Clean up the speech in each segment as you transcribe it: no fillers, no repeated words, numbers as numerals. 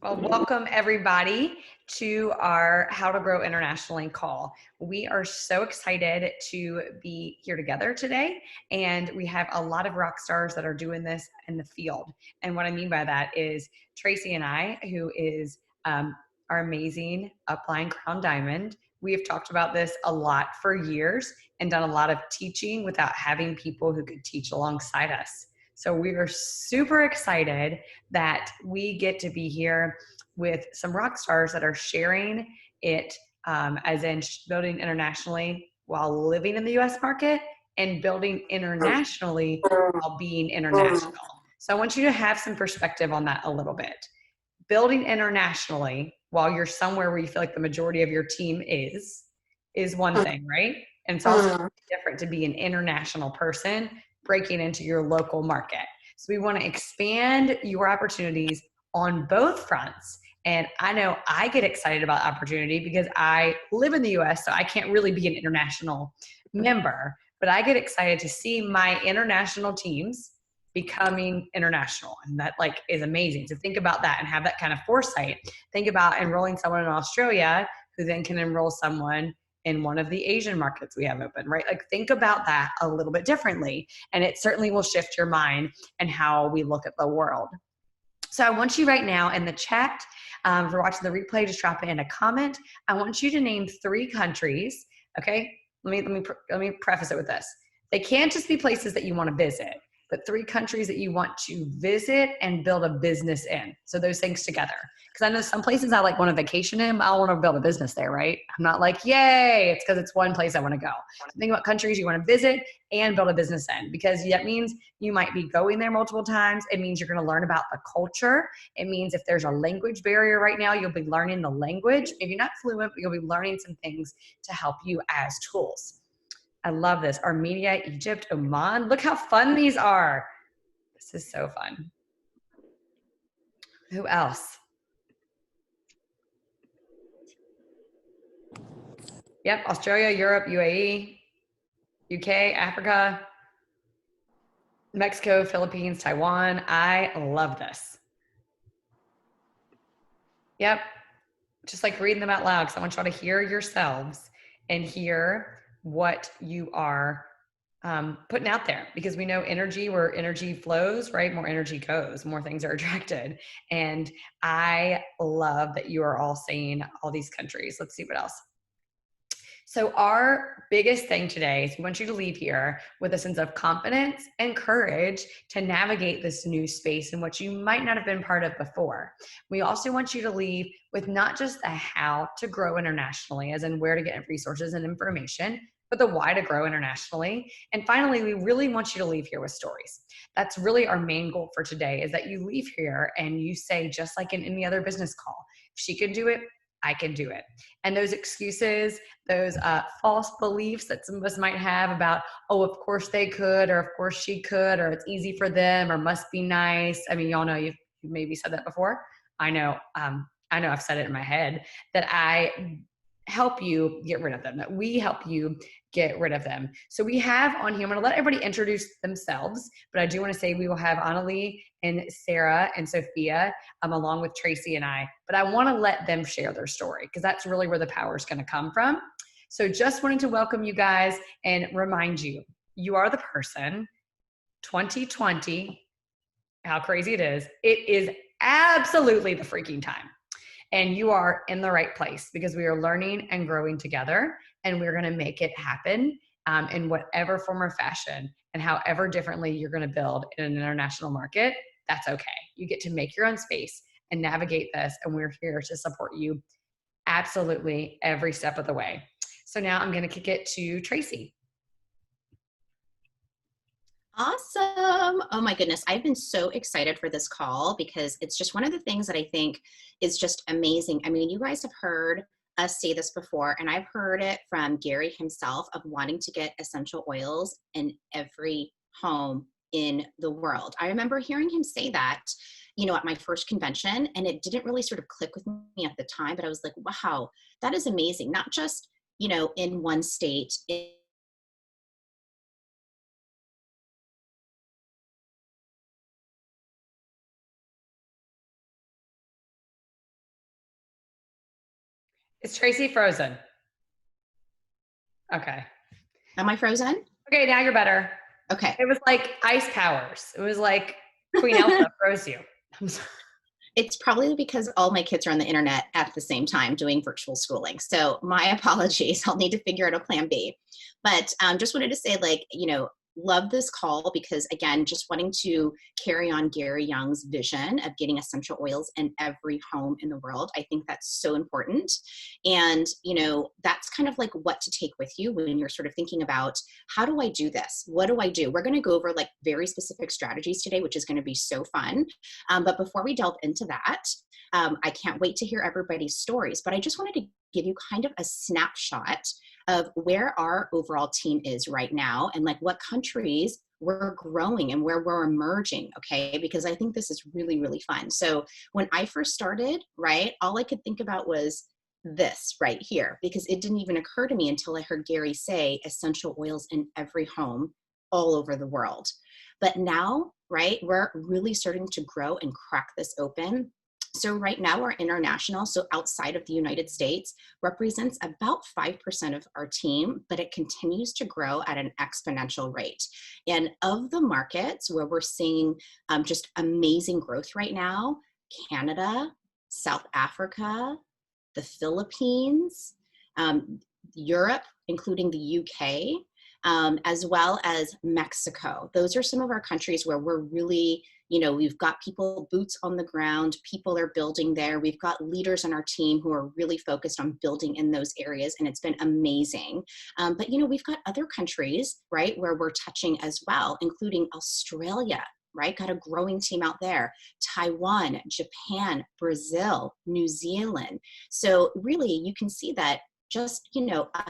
Well, welcome everybody to our How to Grow Internationally call. We are so excited to be here together today, and we have a lot of rock stars that are doing this in the field. And what I mean by that is Tracy and I, who is our amazing upline Crown Diamond. We have talked about this a lot for years and done a lot of teaching without having people who could teach alongside us. So we are super excited that we get to be here with some rock stars that are sharing it, as in building internationally while living in the US market and building internationally while being international. So I want you to have some perspective on that a little bit. Building internationally while you're somewhere where you feel like the majority of your team is one thing, right? And it's also different to be an international person breaking into your local market. So we want to expand your opportunities on both fronts. And I know I get excited about opportunity because I live in the US, so I can't really be an international member, but I get excited to see my international teams becoming international. And that like is amazing. So think about that and have that kind of foresight. Think about enrolling someone in Australia who then can enroll someone in one of the Asian markets we have open, right? Like think about that a little bit differently. And it certainly will shift your mind and how we look at the world. So I want you right now in the chat, if you're watching the replay, just drop it in a comment. I want you to name 3 countries. Okay, let me preface it with this. They can't just be places that you want to visit, but 3 countries that you want to visit and build a business in. So those things together. Because I know some places I like want to vacation in, but I want to build a business there, right? I'm not like, yay, it's because it's one place I want to go. So think about countries you want to visit and build a business in, because that means you might be going there multiple times. It means you're going to learn about the culture. It means if there's a language barrier right now, you'll be learning the language. Maybe not fluent, but you'll be learning some things to help you as tools. I love this. Armenia, Egypt, Oman. Look how fun these are. This is so fun. Who else? Yep, Australia, Europe, UAE, UK, Africa, Mexico, Philippines, Taiwan. I love this. Yep, just like reading them out loud because I want y'all to hear yourselves and hear what you are putting out there, because we know energy, where energy flows, right? More energy goes, more things are attracted. And I love that you are all saying all these countries. Let's see what else. So our biggest thing today is we want you to leave here with a sense of confidence and courage to navigate this new space in which you might not have been part of before. We also want you to leave with not just the how to grow internationally, as in where to get resources and information, but the why to grow internationally. And finally, we really want you to leave here with stories. That's really our main goal for today, is that you leave here and you say, just like in any other business call, if she can do it, I can do it. And those excuses, those false beliefs that some of us might have about, oh, of course they could, or of course she could, or it's easy for them, or must be nice. I mean, y'all know you've maybe said that before. I know I've said it in my head, that I help you get rid of them, that we help you get rid of them. So we have on here, I'm going to let everybody introduce themselves, but I do want to say we will have Annalie and Sarah and Sophia along with Tracy and I, but I want to let them share their story because that's really where the power is going to come from. So just wanted to welcome you guys and remind you, you are the person. 2020, how crazy it is absolutely the freaking time. And you are in the right place because we are learning and growing together, and we're going to make it happen in whatever form or fashion, and however differently you're going to build in an international market. That's okay. You get to make your own space and navigate this, and we're here to support you absolutely every step of the way. So now I'm going to kick it to Tracy. Awesome. Oh my goodness. I've been so excited for this call because it's just one of the things that I think is just amazing. I mean, you guys have heard us say this before, and I've heard it from Gary himself of wanting to get essential oils in every home in the world. I remember hearing him say that, at my first convention, and it didn't really sort of click with me at the time, but I was like, wow, that is amazing. Not just, in one state, Is Tracy frozen? Okay. Am I frozen? Okay, now you're better. Okay. It was like ice powers. It was like Queen Elsa froze you. I'm sorry. It's probably because all my kids are on the internet at the same time doing virtual schooling. So my apologies. I'll need to figure out a plan B. But just wanted to say, like, love this call because, again, just wanting to carry on Gary Young's vision of getting essential oils in every home in the world. I think that's so important. And, that's kind of like what to take with you when you're sort of thinking about how do I do this? What do I do? We're going to go over like very specific strategies today, which is going to be so fun. But before we delve into that, I can't wait to hear everybody's stories. But I just wanted to give you kind of a snapshot of where our overall team is right now and like what countries we're growing and where we're emerging, okay? Because I think this is really, really fun. So when I first started, right, all I could think about was this right here, because it didn't even occur to me until I heard Gary say essential oils in every home all over the world. But now, right, we're really starting to grow and crack this open. So right now our international, so outside of the United States, represents about 5% of our team, but it continues to grow at an exponential rate. And of the markets where we're seeing just amazing growth right now, Canada, South Africa, the Philippines, Europe, including the UK, as well as Mexico. Those are some of our countries where we're really, we've got people, boots on the ground, people are building there. We've got leaders on our team who are really focused on building in those areas, and it's been amazing. But, we've got other countries, right, where we're touching as well, including Australia, right? Got a growing team out there. Taiwan, Japan, Brazil, New Zealand. So really you can see that just,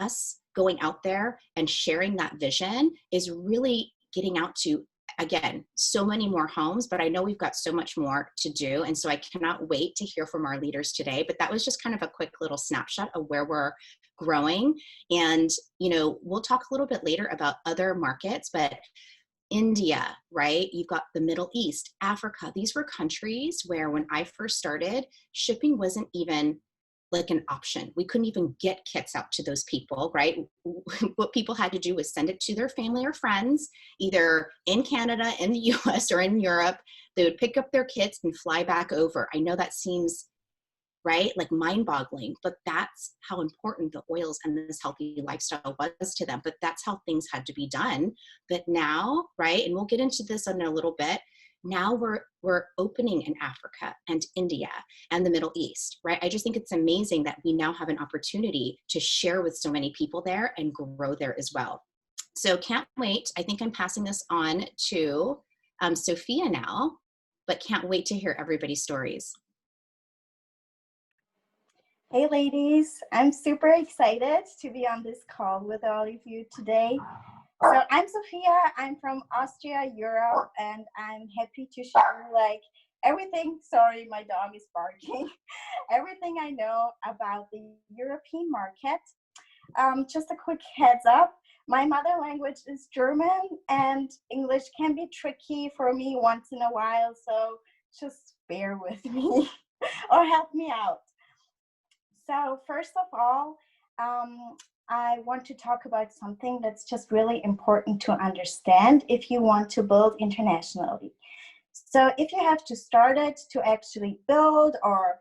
us going out there and sharing that vision is really getting out to, again, so many more homes, but I know we've got so much more to do. And so I cannot wait to hear from our leaders today. But that was just kind of a quick little snapshot of where we're growing. And, we'll talk a little bit later about other markets, but India, right? You've got the Middle East, Africa. These were countries where when I first started, shipping wasn't even like an option. We couldn't even get kits out to those people, right? What people had to do was send it to their family or friends, either in Canada, in the US, or in Europe. They would pick up their kits and fly back over. I know that seems right? Like mind-boggling, but that's how important the oils and this healthy lifestyle was to them. But that's how things had to be done. But now, right? And we'll get into this in a little bit. Now we're opening in Africa and India and the Middle East, right? I just think it's amazing that we now have an opportunity to share with so many people there and grow there as well. So can't wait. I think I'm passing this on to Sophia now, but can't wait to hear everybody's stories. Hey ladies, I'm super excited to be on this call with all of you today. So I'm Sophia, I'm from Austria, Europe, and I'm happy to share everything, sorry, my dog is barking, everything I know about the European market. Just a quick heads up, my mother language is German and English can be tricky for me once in a while, so just bear with me or help me out. So first of all, I want to talk about something that's just really important to understand if you want to build internationally. So if you have to start it to actually build or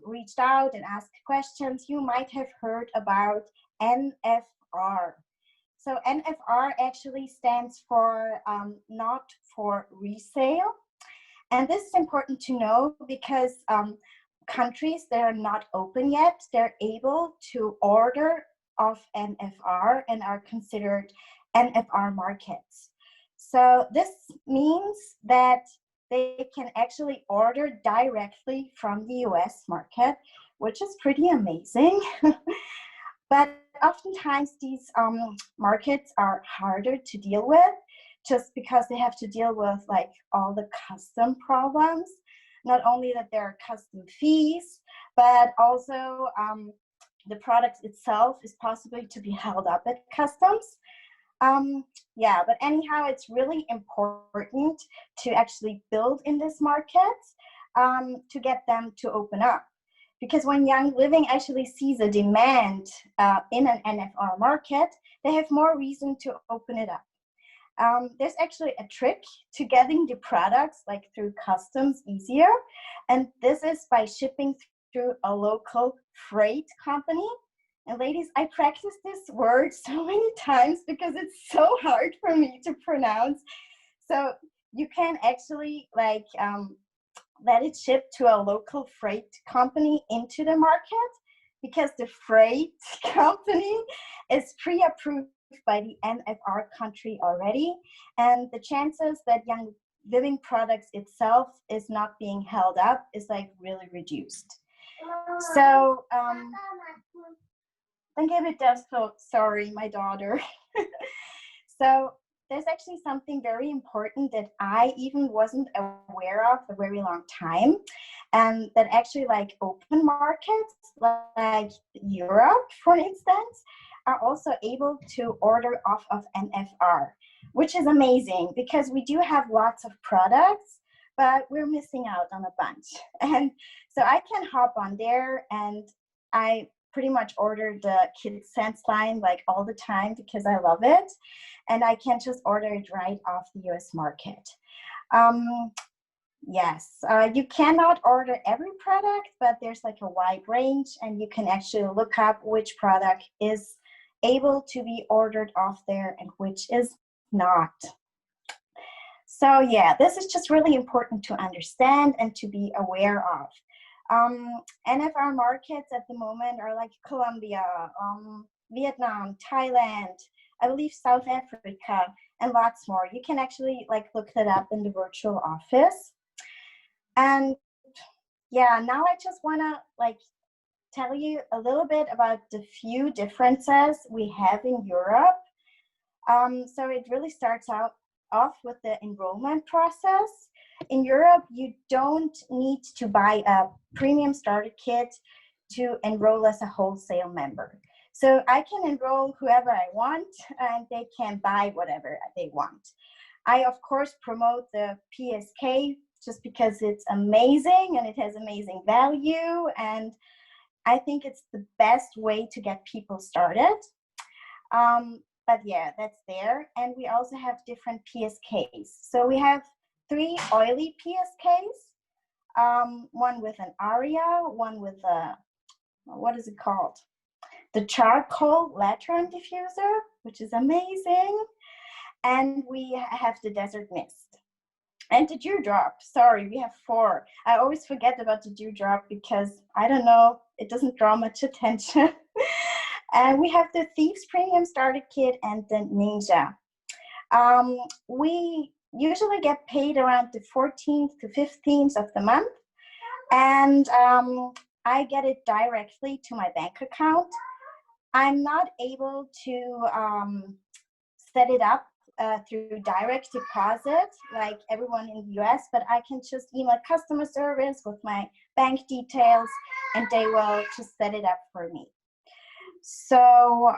reached out and asked questions, you might have heard about NFR. So NFR actually stands for not for resale. And this is important to know because countries that are not open yet, they're able to order off NFR and are considered NFR markets. So this means that they can actually order directly from the US market, which is pretty amazing. But oftentimes these markets are harder to deal with just because they have to deal with like all the custom problems. Not only that there are custom fees, but also the product itself is possibly to be held up at customs. Yeah, but anyhow, it's really important to actually build in this market to get them to open up. Because when Young Living actually sees a demand in an NFR market, they have more reason to open it up. There's actually a trick to getting the products like through customs easier, and this is by shipping through a local freight company. And ladies, I practiced this word so many times because it's so hard for me to pronounce. So you can actually like let it ship to a local freight company into the market, because the freight company is pre-approved by the NFR country already, and the chances that Young Living products itself is not being held up is like really reduced. So then give it does so sorry, my daughter. So there's actually something very important that I even wasn't aware of a very long time, and that actually like open markets like Europe, for instance, are also able to order off of NFR, which is amazing because we do have lots of products, but we're missing out on a bunch. And so I can hop on there, and I pretty much order the Kids Sense line like all the time because I love it. And I can just order it right off the US market. Yes, you cannot order every product, but there's like a wide range, and you can actually look up which product is able to be ordered off there and which is not. So yeah, this is just really important to understand and to be aware of. NFR markets at the moment are like Colombia, Vietnam, Thailand, I believe South Africa, and lots more. You can actually like look that up in the virtual office. And yeah, now I just wanna like tell you a little bit about the few differences we have in Europe. So it really starts off with the enrollment process. In Europe, you don't need to buy a premium starter kit to enroll as a wholesale member. So I can enroll whoever I want, and they can buy whatever they want. I, of course, promote the PSK just because it's amazing and it has amazing value, and I think it's the best way to get people started. But yeah, that's there. And we also have different PSKs. So we have 3 oily PSKs, one with an ARIA, one with a, what is it called? The charcoal lantern diffuser, which is amazing. And we have the desert mist. And the dewdrop, sorry, we have 4. I always forget about the dewdrop because, I don't know, it doesn't draw much attention. And we have the Thieves Premium Starter Kit and the Ninja. We usually get paid around the 14th to 15th of the month. And I get it directly to my bank account. I'm not able to set it up through direct deposit like everyone in the US, but I can just email customer service with my bank details, and they will just set it up for me. So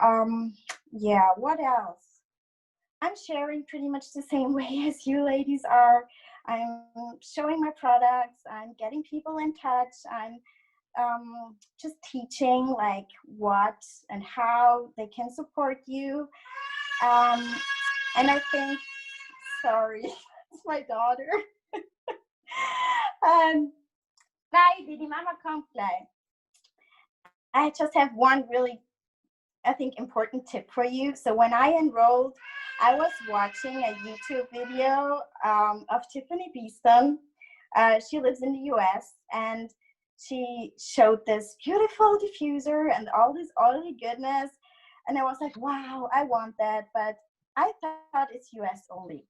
yeah, what else? I'm sharing pretty much the same way as you ladies are. I'm showing my products, I'm getting people in touch, I'm just teaching like what and how they can support you. And I think, sorry, it's my daughter. Bye, Didi, Mama kommt gleich. I just have one really, I think, important tip for you. So when I enrolled, I was watching a YouTube video of Tiffany Beeston. She lives in the US, and she showed this beautiful diffuser and all this oily goodness. And I was like, wow, I want that. But I thought it's US only.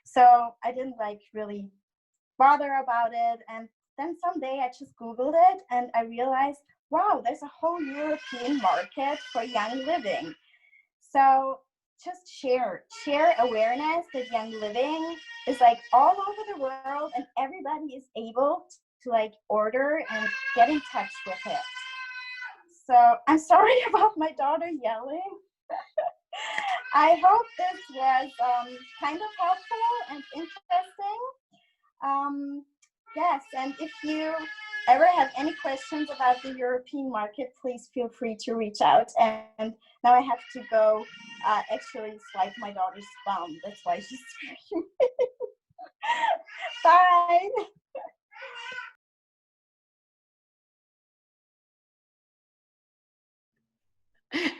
So I didn't like really bother about it. And then someday I just Googled it, and I realized, wow, there's a whole European market for Young Living. So just share awareness that Young Living is like all over the world, and everybody is able to like order and get in touch with it. So I'm sorry about my daughter yelling. I hope this was kind of helpful and interesting. Yes, and if you ever have any questions about the European market, please feel free to reach out. And now I have to go. Actually, it's like my daughter's bum. That's why she's screaming. Bye.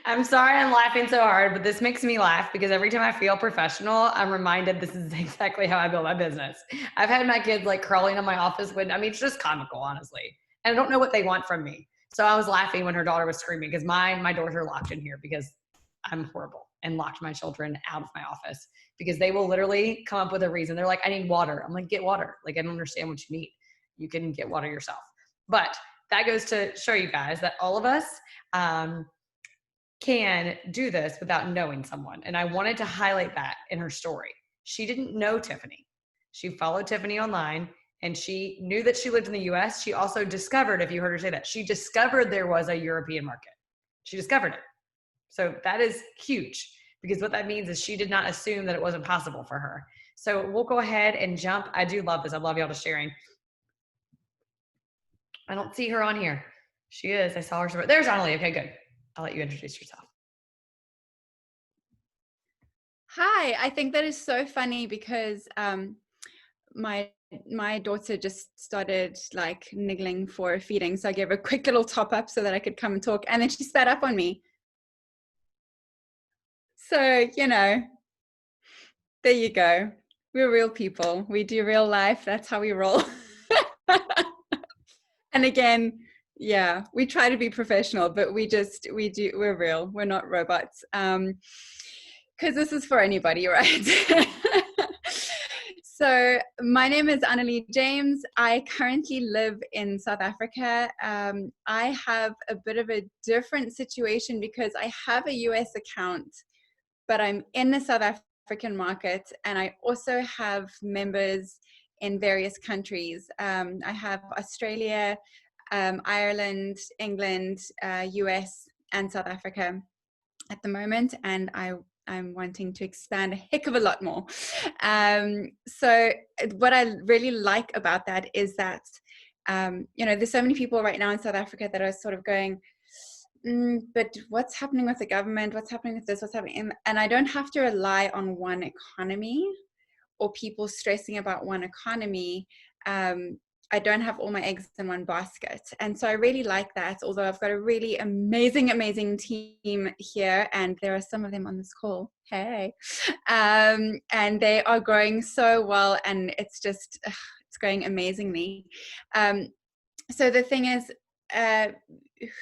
I'm sorry I'm laughing so hard, but this makes me laugh because every time I feel professional, I'm reminded this is exactly how I build my business. I've had my kids like crawling on my office window. I mean, it's just comical, honestly. And I don't know what they want from me. So I was laughing when her daughter was screaming because my doors are locked in here because I'm horrible and locked my children out of my office because they will literally come up with a reason. They're like, I need water. I'm like, get water. Like, I don't understand what you need. You can get water yourself. But that goes to show you guys that all of us, can do this without knowing someone. And I wanted to highlight that in her story. She didn't know Tiffany. She followed Tiffany online and she knew that she lived in the US. She also discovered, if you heard her say that, she discovered there was a European market. She discovered it. So that is huge because what that means is she did not assume that it wasn't possible for her. So we'll go ahead and jump. I do love this. I love y'all to sharing. I don't see her on here. She is. I saw her. There's Annalie. Okay, good. I'll let you introduce yourself. Hi, I think that is so funny because my daughter just started like niggling for feeding, so I gave her a quick little top up so that I could come and talk, and then she spat up on me. So, you know, there you go. We're real people. We do real life. That's how we roll. And again, yeah, we try to be professional, but we're real. We're not robots. Because this is for anybody, right? So my name is Annalie James. I currently live in South Africa. I have a bit of a different situation because I have a US account, but I'm in the South African market, and I also have members in various countries. I have Australia, Ireland, England, US, and South Africa at the moment, and I'm wanting to expand a heck of a lot more. So what I really like about that is that, you know, there's so many people right now in South Africa that are sort of going, but what's happening with the government? What's happening with this? What's happening? And I don't have to rely on one economy or people stressing about one economy. I don't have all my eggs in one basket. And so I really like that, although I've got a really amazing team here, and there are some of them on this call. Hey. And they are growing so well, and it's just, it's going amazingly. So the thing is,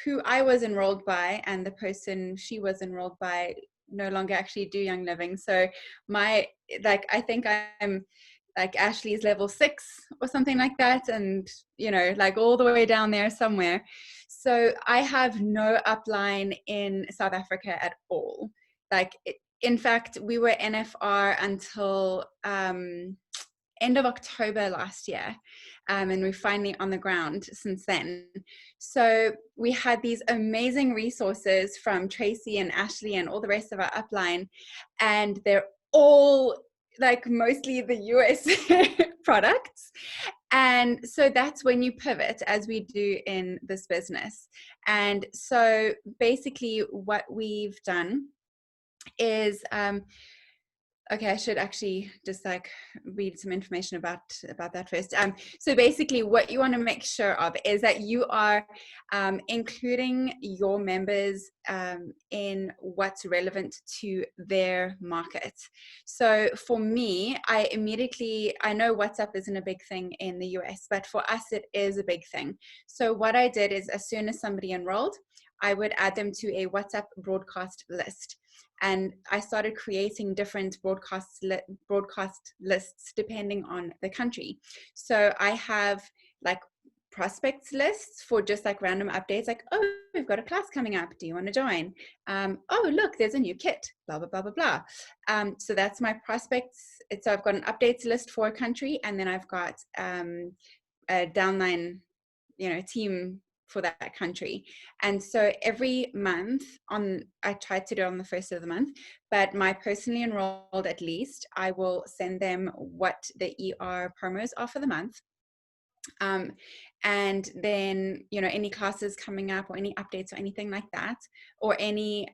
who I was enrolled by and the person she was enrolled by no longer actually do Young Living. So I think I'm like Ashley's level 6 or something like that, and you know, like all the way down there somewhere. So I have no upline in South Africa at all. Like, in fact, we were NFR until end of October last year, and we're finally on the ground since then. So we had these amazing resources from Tracy and Ashley and all the rest of our upline, and they're all like mostly the US products. And so that's when you pivot, as we do in this business. And so basically what we've done is, okay, I should actually just like read some information about that first. So basically what you want to make sure of is that you are including your members in what's relevant to their market. So for me, I know WhatsApp isn't a big thing in the US, but for us it is a big thing. So what I did is, as soon as somebody enrolled, I would add them to a WhatsApp broadcast list. And I started creating different broadcast lists depending on the country. So I have like prospects lists for just like random updates, like, oh, we've got a class coming up, do you want to join? Oh, look, there's a new kit, blah blah blah blah blah. So that's my prospects. So I've got an updates list for a country, and then I've got a downline, you know, team for that country. And so every month, I try to do it on the first of the month, but my personally enrolled, at least, I will send them what the ER promos are for the month. And then, you know, any classes coming up or any updates or anything like that, or any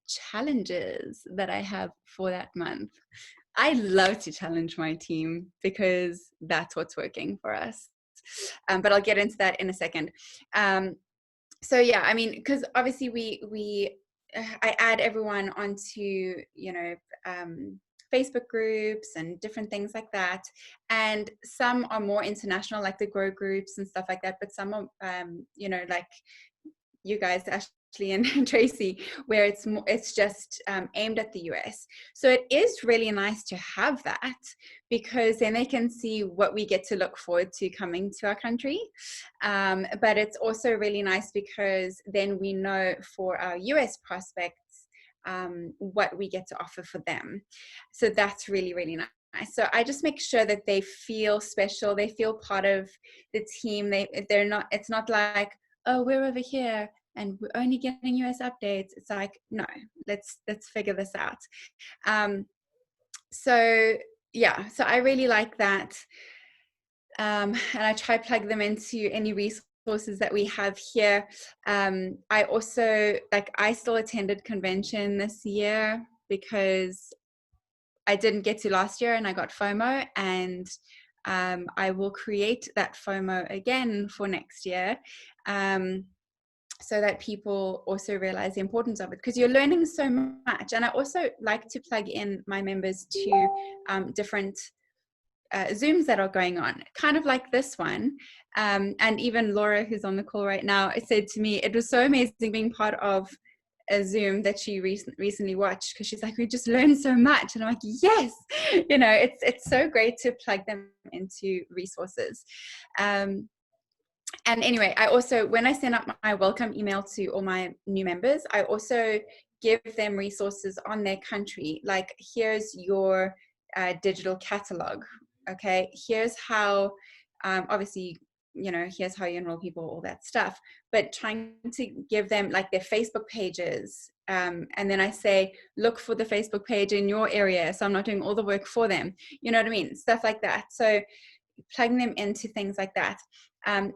challenges that I have for that month. I love to challenge my team because that's what's working for us. But I'll get into that in a second. So yeah, I mean, because obviously I add everyone onto, you know, Facebook groups and different things like that. And some are more international, like the Grow groups and stuff like that. But some are, you know, like you guys, Ashley and Tracy, where it's just aimed at the US. So it is really nice to have that, because then they can see what we get to look forward to coming to our country. But it's also really nice because then we know for our US prospects what we get to offer for them. So that's really, really nice. So I just make sure that they feel special, they feel part of the team. They're not, it's not like, oh, we're over here and we're only getting US updates. It's like, no, let's figure this out. So yeah, so I really like that. And I try to plug them into any resources that we have here. I also, like, I still attended convention this year because I didn't get to last year and I got FOMO, and I will create that FOMO again for next year. So that people also realize the importance of it, because you're learning so much. And I also like to plug in my members to different Zooms that are going on, kind of like this one. And even Laura, who's on the call right now, said to me, it was so amazing being part of a Zoom that she recently watched, because she's like, we just learned so much. And I'm like, yes, you know, it's so great to plug them into resources. And anyway, I also, when I send out my welcome email to all my new members, I also give them resources on their country. Like, here's your digital catalog. Okay, here's how, obviously, you know, here's how you enroll people, all that stuff. But trying to give them like their Facebook pages. And then I say, look for the Facebook page in your area. So I'm not doing all the work for them. You know what I mean? Stuff like that. So plugging them into things like that.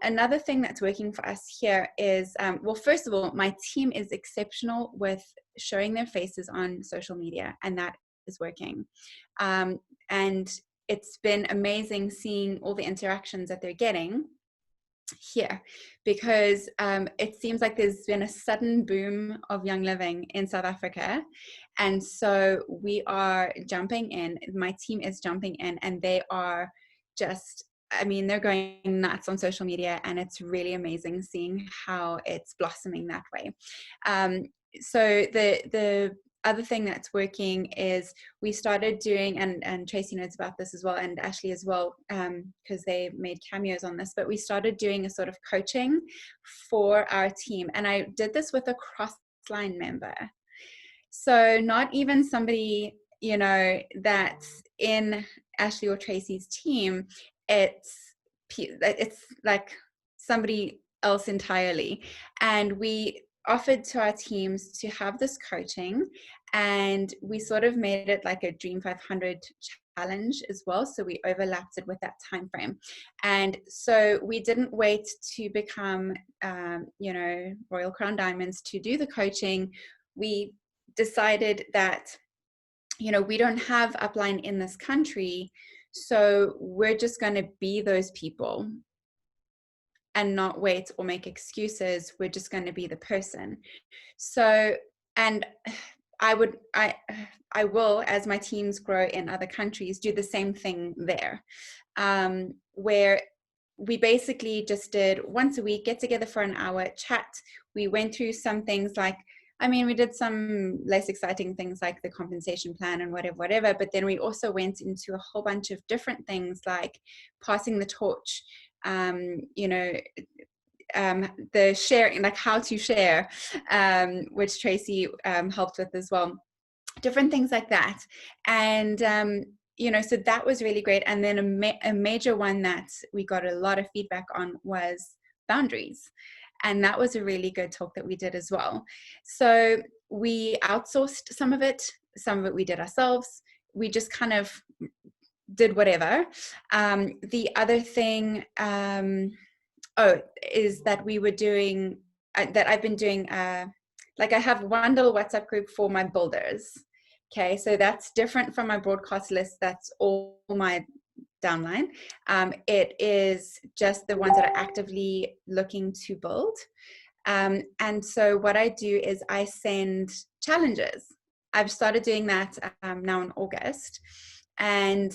Another thing that's working for us here is, well, first of all, my team is exceptional with showing their faces on social media, and that is working. And it's been amazing seeing all the interactions that they're getting here, because it seems like there's been a sudden boom of Young Living in South Africa. And so we are jumping in, my team is jumping in, and they are just, I mean, they're going nuts on social media, and it's really amazing seeing how it's blossoming that way. So the other thing that's working is we started doing, and Tracy knows about this as well, and Ashley as well, because they made cameos on this, but we started doing a sort of coaching for our team. And I did this with a Crossline member. So not even somebody, you know, that's in Ashley or Tracy's team. It's like somebody else entirely. And we offered to our teams to have this coaching, and we sort of made it like a Dream 500 challenge as well. So we overlapped it with that time frame. And so we didn't wait to become, you know, Royal Crown Diamonds to do the coaching. We decided that, you know, we don't have upline in this country, so we're just going to be those people and not wait or make excuses. We're just going to be the person. So, and I will, as my teams grow in other countries, do the same thing there, where we basically just did once a week, get together for an hour, chat. We went through some things like, I mean, we did some less exciting things like the compensation plan and whatever, but then we also went into a whole bunch of different things like passing the torch, you know, the sharing, like how to share, which Tracy helped with as well, different things like that. And, you know, so that was really great. And then a major one that we got a lot of feedback on was boundaries. And that was a really good talk that we did as well. So we outsourced some of it we did ourselves. We just kind of did whatever. The other thing, is that we were doing, that I've been doing, like I have one little WhatsApp group for my builders. Okay, so that's different from my broadcast list. That's all my downline. It is just the ones that are actively looking to build. And so what I do is I send challenges. I've started doing that now in August. And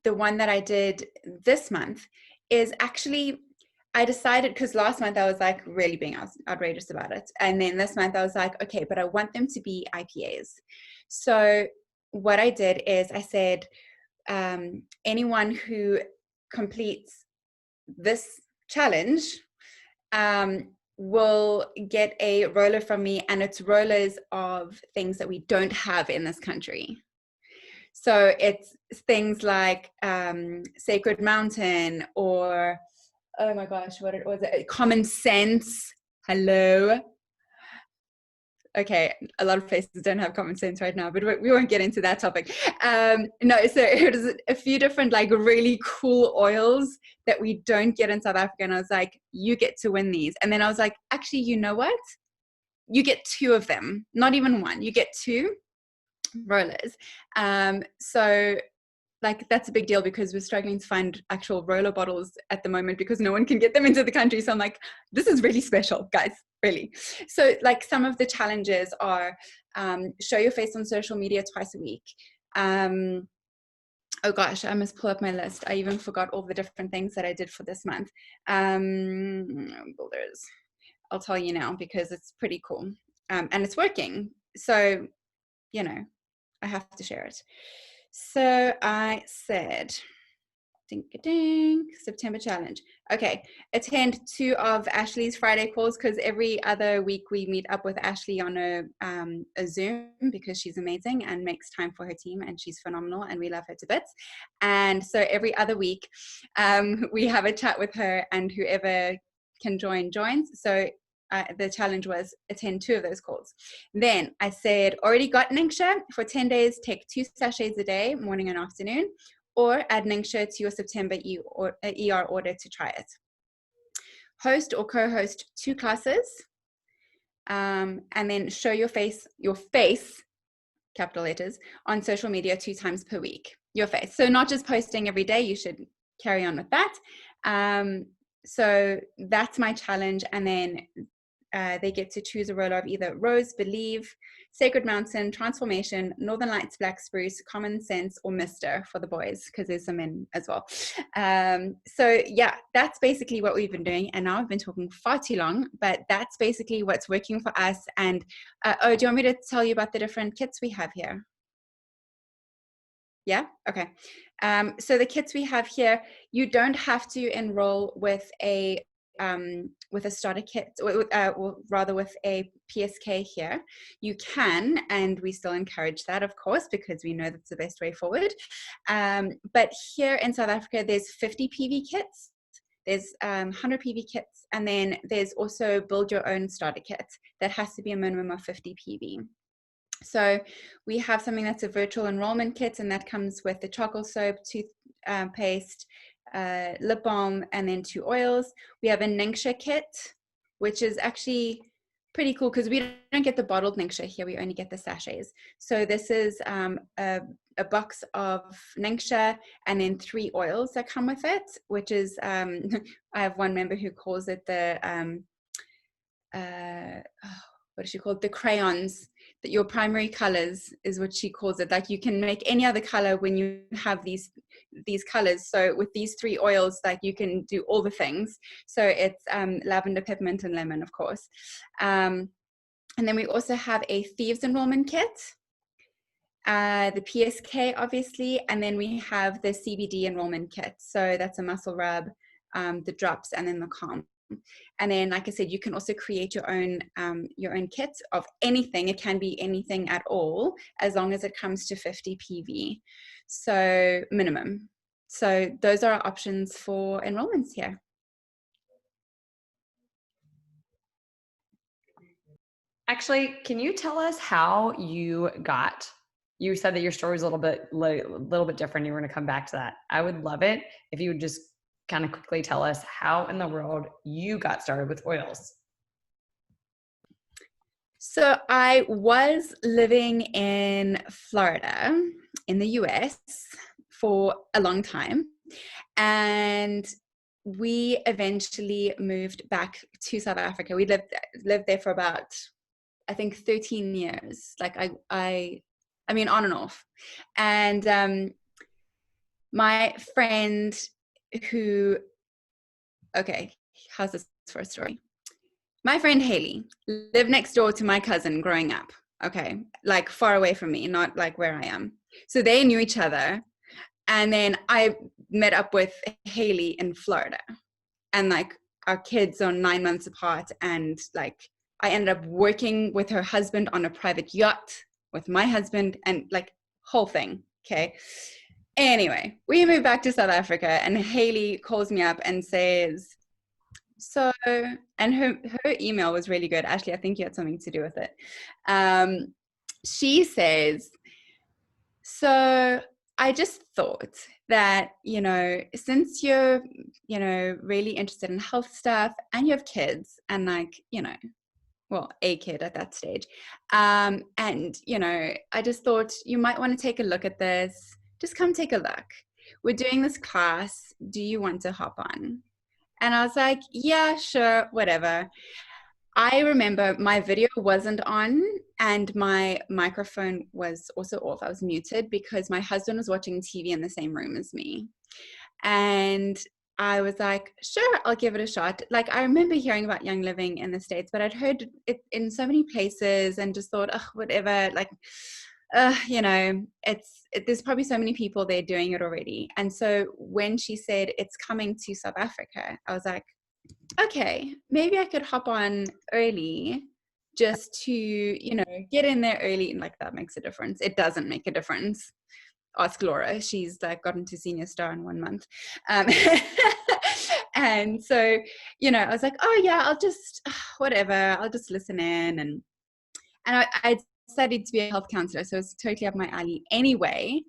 the one that I did this month is actually, I decided, because last month I was like really being outrageous about it. And then this month I was like, okay, but I want them to be IPAs. So what I did is I said, anyone who completes this challenge will get a roller from me, and it's rollers of things that we don't have in this country. So it's things like Sacred Mountain, or oh my gosh, what was it? Common Sense. Hello. Okay, a lot of places don't have common sense right now, but we won't get into that topic. No, so it was a few different like really cool oils that we don't get in South Africa. And I was like, you get to win these. And then I was like, actually, you know what? You get 2 of them, not even 1. You get 2 rollers. So like that's a big deal because we're struggling to find actual roller bottles at the moment because no one can get them into the country. So I'm like, this is really special, guys, really. So like some of the challenges are show your face on social media twice a week. Oh gosh, I must pull up my list. I even forgot all the different things that I did for this month. Builders, I'll tell you now because it's pretty cool and it's working. So, you know, I have to share it. So I said, ding, September challenge. Okay, attend 2 of Ashley's Friday calls because every other week we meet up with Ashley on a Zoom because she's amazing and makes time for her team and she's phenomenal and we love her to bits. And so every other week we have a chat with her and whoever can join joins. So the challenge was attend 2 of those calls. Then I said, already got Ningxia for 10 days, take 2 sachets a day, morning and afternoon, or add Ningxia to your September ER order to try it. Host or co-host 2 classes, and then show your face, capital letters, on social media 2 times per week, your face. So not just posting every day, you should carry on with that. So that's my challenge. And then they get to choose a roller of either Rose, Believe, Sacred Mountain, Transformation, Northern Lights, Black Spruce, Common Sense, or Mister for the boys, because there's some men as well. So yeah, that's basically what we've been doing. And now I've been talking far too long, but that's basically what's working for us. And oh, do you want me to tell you about the different kits we have here? Yeah? Okay. So the kits we have here, you don't have to enroll with a starter kit, or rather with a PSK here. You can, and we still encourage that, of course, because we know that's the best way forward. But here in South Africa, there's 50 PV kits, there's 100 PV kits, and then there's also build your own starter kit that has to be a minimum of 50 PV. So we have something that's a virtual enrollment kit, and that comes with the charcoal soap, toothpaste, lip balm, and then 2 oils. We have a Ningxia kit, which is actually pretty cool because we don't get the bottled Ningxia here. We only get the sachets. So this is a box of Ningxia and then 3 oils that come with it, which is, I have one member who calls it the, what is she called? The crayons. That your primary colors is what she calls it. Like you can make any other color when you have these colors. So with these 3 oils, like you can do all the things. So it's lavender, peppermint, and lemon, of course. And then we also have a Thieves enrollment kit, the PSK, obviously, and then we have the CBD enrollment kit. So that's a muscle rub, the drops, and then the calm. And then, like I said, you can also create your own kit of anything. It can be anything at all, as long as it comes to 50 PV, so minimum. So those are our options for enrollments here. Actually, can you tell us how you got you said that your story is a little bit different. You were going to come back to that. I would love it if you would just kind of quickly tell us how in the world you got started with oils. So I was living in Florida in the US for a long time, and we eventually moved back to South Africa. We lived there for about, I think, 13 years. Like I mean, on and off. And my friend who, okay, how's this for a story? My friend Haley lived next door to my cousin growing up. Okay, like far away from me, not like where I am. So they knew each other. And then I met up with Haley in Florida. And like our kids are 9 months apart. And like I ended up working with her husband on a private yacht with my husband and like whole thing. Okay. Anyway, we moved back to South Africa and Haley calls me up and says, so, and her email was really good. Ashley, I think you had something to do with it. She says, so I just thought that, you know, since you're, you know, really interested in health stuff and you have kids and like, you know, well, a kid at that stage. And, you know, I just thought you might want to take a look at this. Just come take a look. We're doing this class. Do you want to hop on? And I was like, yeah, sure, whatever. I remember my video wasn't on and my microphone was also off. I was muted because my husband was watching TV in the same room as me. And I was like, sure, I'll give it a shot. Like, I remember hearing about Young Living in the States, but I'd heard it in so many places and just thought, oh, whatever, like, you know, there's probably so many people there doing it already. And so when she said it's coming to South Africa, I was like, okay, maybe I could hop on early just to, you know, get in there early. And like, that makes a difference. It doesn't make a difference. Ask Laura. She's like gotten to senior star in 1 month. And so, you know, I was like, oh yeah, I'll just, whatever, I'll just listen in. And I studied to be a health counselor, so it's totally up my alley anyway.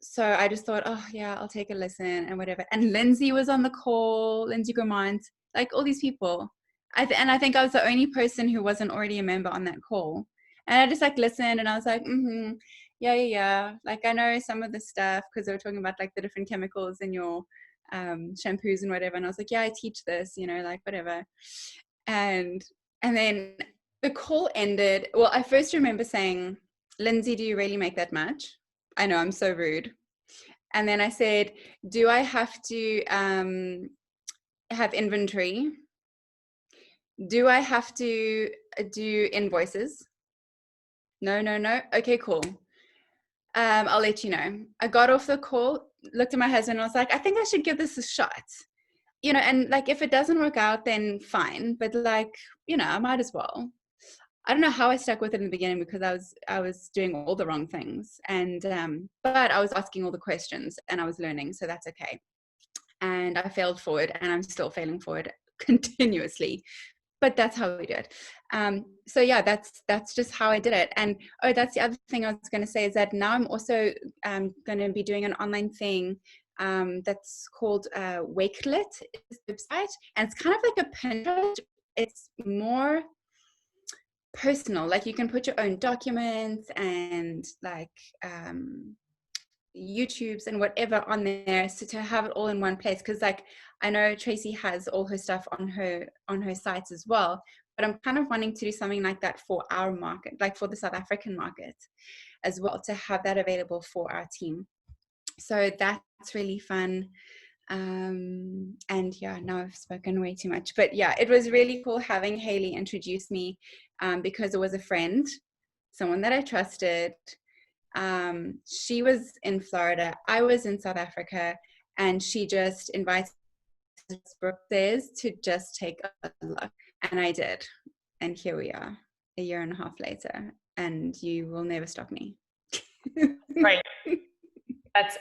So I just thought, oh yeah, I'll take a listen and whatever. And Lindsay was on the call, Lindsay Gourmand, like all these people. And I think I was the only person who wasn't already a member on that call. And I just like listened and I was like, yeah. Like I know some of the stuff because they were talking about like the different chemicals in your shampoos and whatever. And I was like, yeah, I teach this, you know, like whatever. And then the call ended. Well, I first remember saying, Lindsay, do you really make that much? I know, I'm so rude. And then I said, do I have to have inventory? Do I have to do invoices? No. Okay, cool. I'll let you know. I got off the call, looked at my husband, and I was like, I think I should give this a shot. You know, and like if it doesn't work out, then fine. But like, you know, I might as well. I don't know how I stuck with it in the beginning because I was doing all the wrong things. And but I was asking all the questions and I was learning, so that's okay. And I failed forward and I'm still failing forward continuously. But that's how we do it. So yeah, that's just how I did it. And oh, that's the other thing I was going to say is that now I'm also going to be doing an online thing that's called Wakelet is the website, and it's kind of like a Pinterest. It's more personal. Like you can put your own documents and like YouTubes and whatever on there, so to have it all in one place. Because like I know Tracy has all her stuff on her sites as well, but I'm kind of wanting to do something like that for our market, like for the South African market as well, to have that available for our team. So that's really fun. And yeah, now I've spoken way too much, but yeah, it was really cool having Haley introduce me because it was a friend, someone that I trusted. She was in Florida, I was in South Africa, and she just invited Brooke says to just take a look, and I did, and here we are a year and a half later, and you will never stop me. Right. That's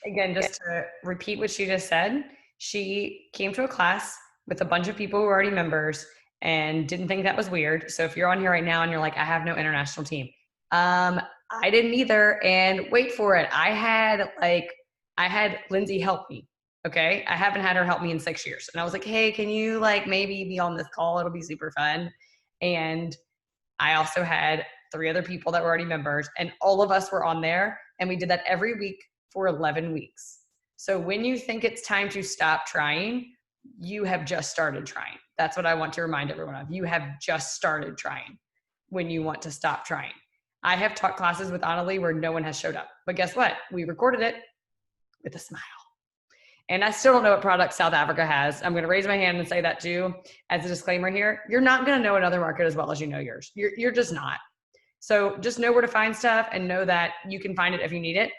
again, just to repeat what she just said, she came to a class with a bunch of people who were already members and didn't think that was weird. So if you're on here right now and you're like, I have no international team, I didn't either. And wait for it. I had Lindsay help me. Okay. I haven't had her help me in 6 years. And I was like, hey, can you like maybe be on this call? It'll be super fun. And I also had 3 other people that were already members, and all of us were on there. And we did that every week for 11 weeks. So when you think it's time to stop trying, you have just started trying. That's what I want to remind everyone of. You have just started trying when you want to stop trying. I have taught classes with Annalie where no one has showed up. But guess what? We recorded it with a smile. And I still don't know what products South Africa has. I'm going to raise my hand and say that too. As a disclaimer here, you're not going to know another market as well as you know yours. You're just not. So just know where to find stuff and know that you can find it if you need it.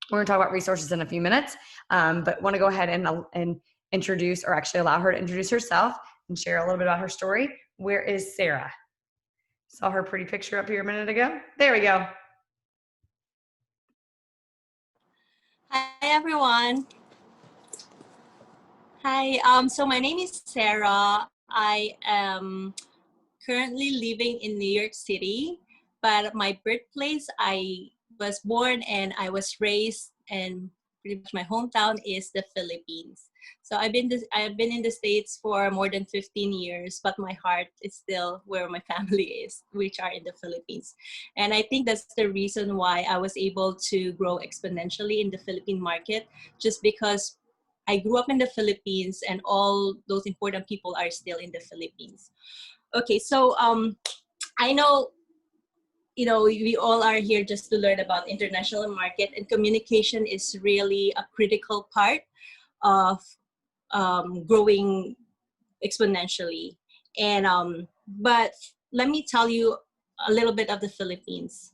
We're going to talk about resources in a few minutes, but want to go ahead and introduce, or actually allow her to introduce herself and share a little bit about her story. Where is Sarah? Saw her pretty picture up here a minute ago. There we go. Hi, everyone. Hi, so my name is Sarah. I am currently living in New York City, but my birthplace, I was born and I was raised, and pretty much my hometown is the Philippines. So I've been in the States for more than 15 years, but my heart is still where my family is, which are in the Philippines. And I think that's the reason why I was able to grow exponentially in the Philippine market, just because I grew up in the Philippines and all those important people are still in the Philippines. Okay, so I know, you know, we all are here just to learn about international market, and communication is really a critical part of growing exponentially. And but let me tell you a little bit of the Philippines,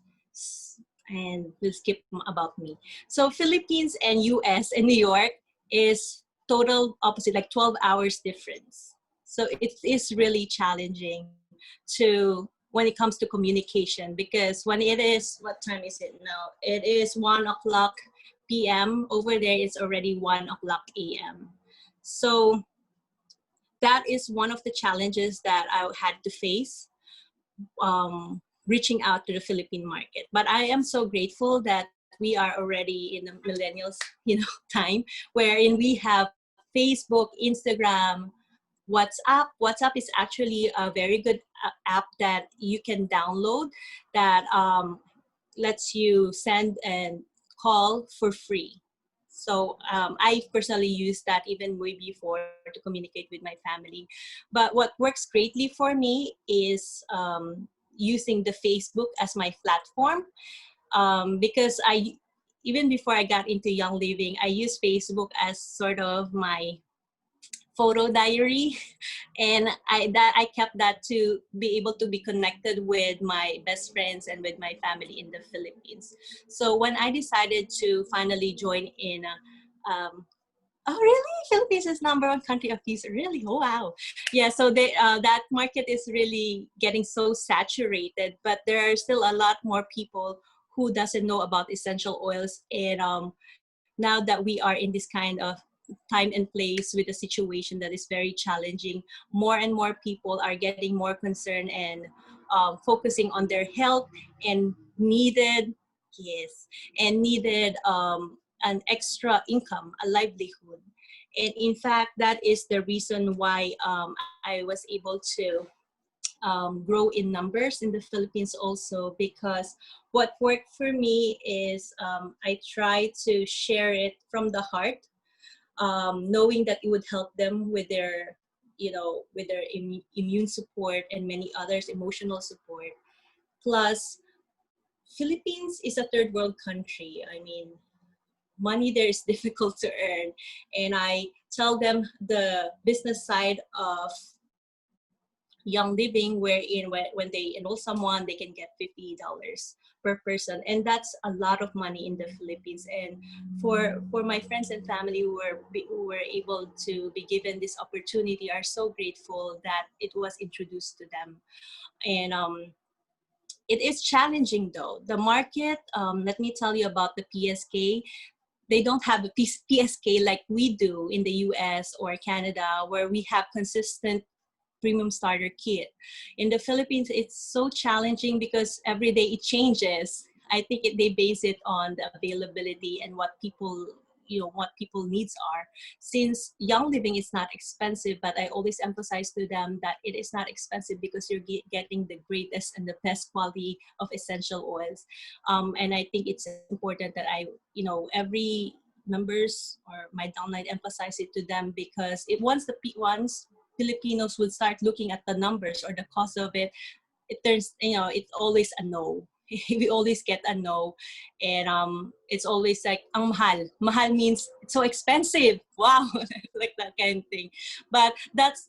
and we'll skip about me. So Philippines and US and New York is total opposite, like 12 hours difference. So it is really challenging to when it comes to communication, because when it is, what time is it now? It is 1:00 p.m. Over there, it's already 1:00 a.m. So that is one of the challenges that I had to face, reaching out to the Philippine market. But I am so grateful that we are already in the millennials, you know, time, wherein we have Facebook, Instagram, WhatsApp. WhatsApp is actually a very good app that you can download that lets you send and call for free. So I personally use that even way before to communicate with my family. But what works greatly for me is using the Facebook as my platform, because even before I got into Young Living, I used Facebook as sort of my photo diary, and I kept that to be able to be connected with my best friends and with my family in the Philippines. So when I decided to finally join in, oh really? Philippines is #1 country of visa. Really? Oh wow. Yeah. So that market is really getting so saturated, but there are still a lot more people who doesn't know about essential oils. And now that we are in this kind of time and place with a situation that is very challenging, more and more people are getting more concerned and focusing on their health, and needed an extra income, a livelihood. And in fact, that is the reason why I was able to grow in numbers in the Philippines also, because what worked for me is I try to share it from the heart, knowing that it would help them with their, you know, with their immune support and many others, emotional support. Plus, Philippines is a third world country. I mean, money there is difficult to earn. And I tell them the business side of Young Living, wherein when they enroll someone, they can get $50 per person, and that's a lot of money in the Philippines. And for my friends and family who were able to be given this opportunity are so grateful that it was introduced to them. And it is challenging though. The market, let me tell you about the PSK. They don't have a PSK like we do in the US or Canada, where we have consistent premium starter kit. In the Philippines, it's so challenging because every day it changes. I think they base it on the availability and what people, what people needs are. Since Young Living is not expensive, but I always emphasize to them that it is not expensive because you're getting the greatest and the best quality of essential oils. And I think it's important that every members or my downline emphasize it to them, because once Filipinos would start looking at the numbers or the cost of it, it turns, it's always a no. We always get a no. And it's always like, ang mahal. Mahal means it's so expensive. Wow, like that kind of thing. But that's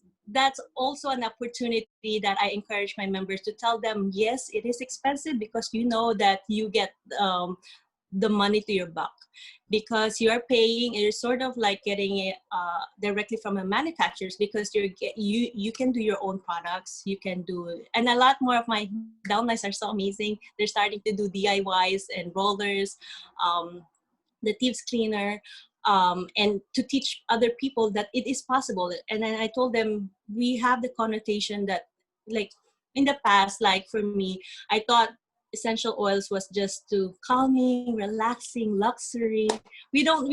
also an opportunity that I encourage my members to tell them, yes, it is expensive, because you know that you get the money to your buck, because you're paying, you're sort of like getting it directly from a manufacturers, because you can do your own products, you can do, and a lot more of my downlines are so amazing. They're starting to do DIYs and rollers, the thieves cleaner, and to teach other people that it is possible. And then I told them, we have the connotation that, like in the past, like for me, I thought essential oils was just to calming, relaxing, luxury. We don't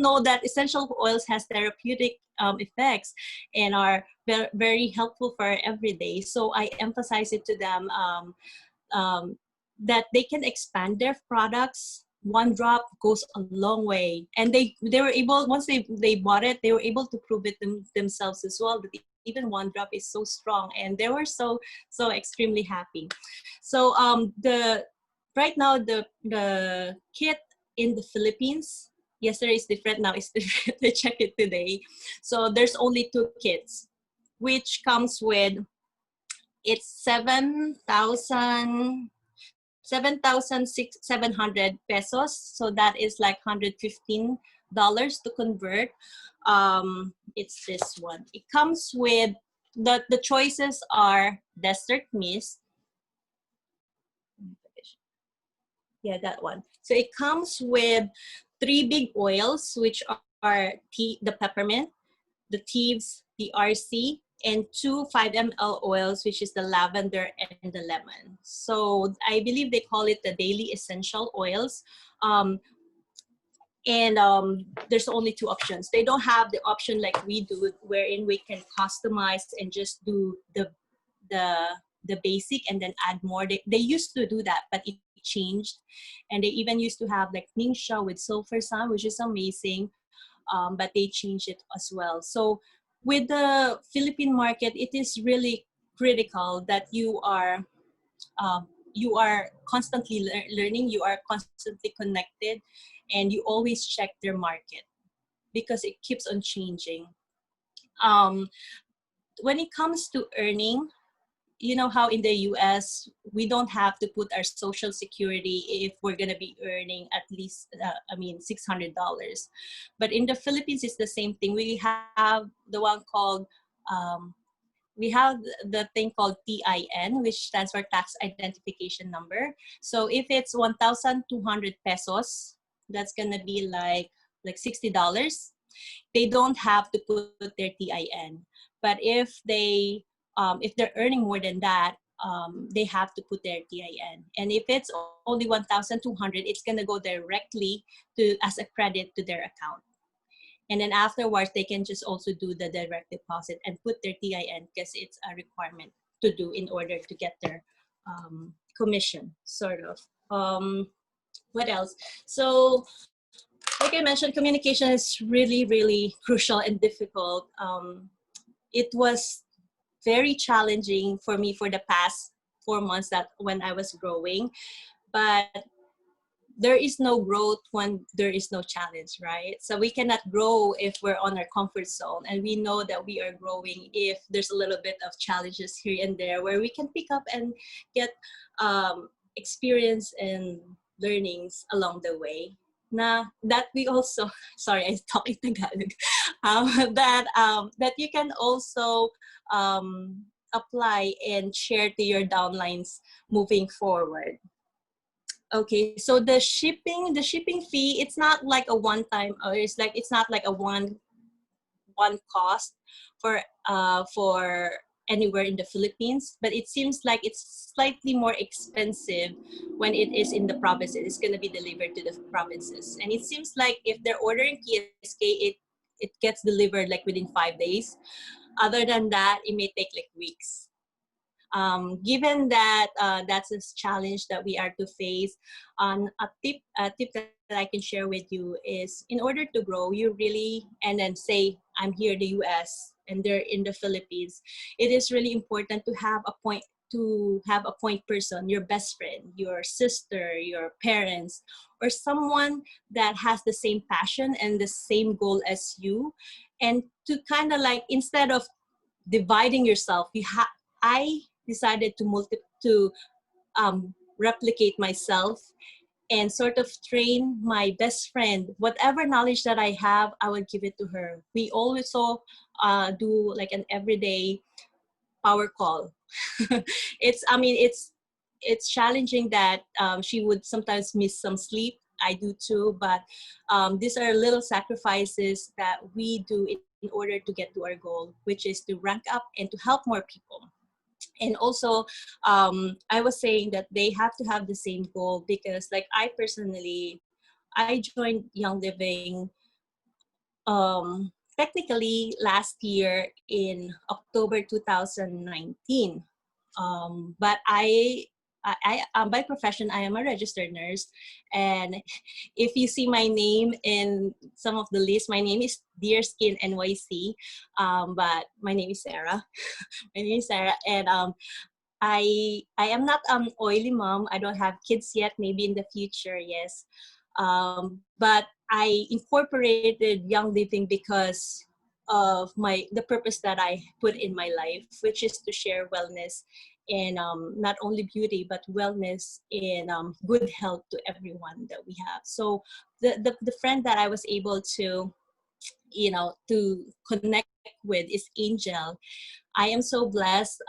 know that essential oils has therapeutic effects and are very, very helpful for our everyday. So I emphasize it to them that they can expand their products. One drop goes a long way, and they were able, once they bought it, they were able to prove it themselves as well, that even one drop is so strong, and they were so extremely happy. So right now the kit in the Philippines, yesterday is different, now it's different. I checked it today. So there's only 2 kits, which comes with, it's 7,700 pesos. So that is like $115 to convert. It's this one. It comes with, the choices are desert mist. Yeah, that one. So it comes with 3 big oils, which are the peppermint, the thieves, the RC, and 2 5 ml oils, which is the lavender and the lemon. So I believe they call it the daily essential oils. There's only 2 options. They don't have the option like we do, wherein we can customize and just do the basic and then add more. They used to do that, but it changed. And they even used to have like Ningxia with sulfur sun, which is amazing. But they changed it as well. So with the Philippine market, it is really critical that you are constantly learning, you are constantly connected, and you always check their market, because it keeps on changing. When it comes to earning, you know how in the US, we don't have to put our social security if we're going to be earning at least, $600. But in the Philippines, it's the same thing. We have the one called, we have the thing called TIN, which stands for Tax Identification Number. So if it's 1,200 pesos, that's going to be like $60. They don't have to put their TIN. But if they're earning more than that, they have to put their TIN. And if it's only 1,200, it's going to go directly as a credit to their account. And then afterwards, they can just also do the direct deposit and put their TIN, because it's a requirement to do in order to get their commission, sort of. What else? So, like I mentioned, communication is really, really crucial and difficult. It was very challenging for me for the past 4 months that when I was growing, but there is no growth when there is no challenge, right? So we cannot grow if we're on our comfort zone, and we know that we are growing if there's a little bit of challenges here and there where we can pick up and get experience and learnings along the way. That we also, sorry, I talk in Tagalog, that you can also apply and share to your downlines moving forward. Okay, so the shipping fee, it's not like a one-time, or it's not like a one cost for anywhere in the Philippines, but it seems like it's slightly more expensive when it is in the provinces. It's going to be delivered to the provinces. And it seems like if they're ordering PSK, it gets delivered like within 5 days. Other than that, it may take like weeks. Given that that's a challenge that we are to face, a tip that I can share with you is, in order to grow, you really, and then say, I'm here in the US and they're in the Philippines, it is really important to have a point person, your best friend, your sister, your parents, or someone that has the same passion and the same goal as you, and to kind of like, instead of dividing yourself, I decided to replicate myself and sort of train my best friend. Whatever knowledge that I have, I will give it to her. We also do like an everyday power call. It's challenging that she would sometimes miss some sleep. I do too, but these are little sacrifices that we do in order to get to our goal, which is to rank up and to help more people. And also, I was saying that they have to have the same goal, because like I personally, I joined Young Living technically last year in October 2019. But by profession, I am a registered nurse. And if you see my name in some of the lists, my name is Dear Skin NYC, but my name is Sarah. My name is Sarah, and I am not oily mom. I don't have kids yet. Maybe in the future, yes. But I incorporated Young Living because of the purpose that I put in my life, which is to share wellness and not only beauty but wellness and good health to everyone that we have. So the friend that I was able to to connect with is Angel. I am so blessed.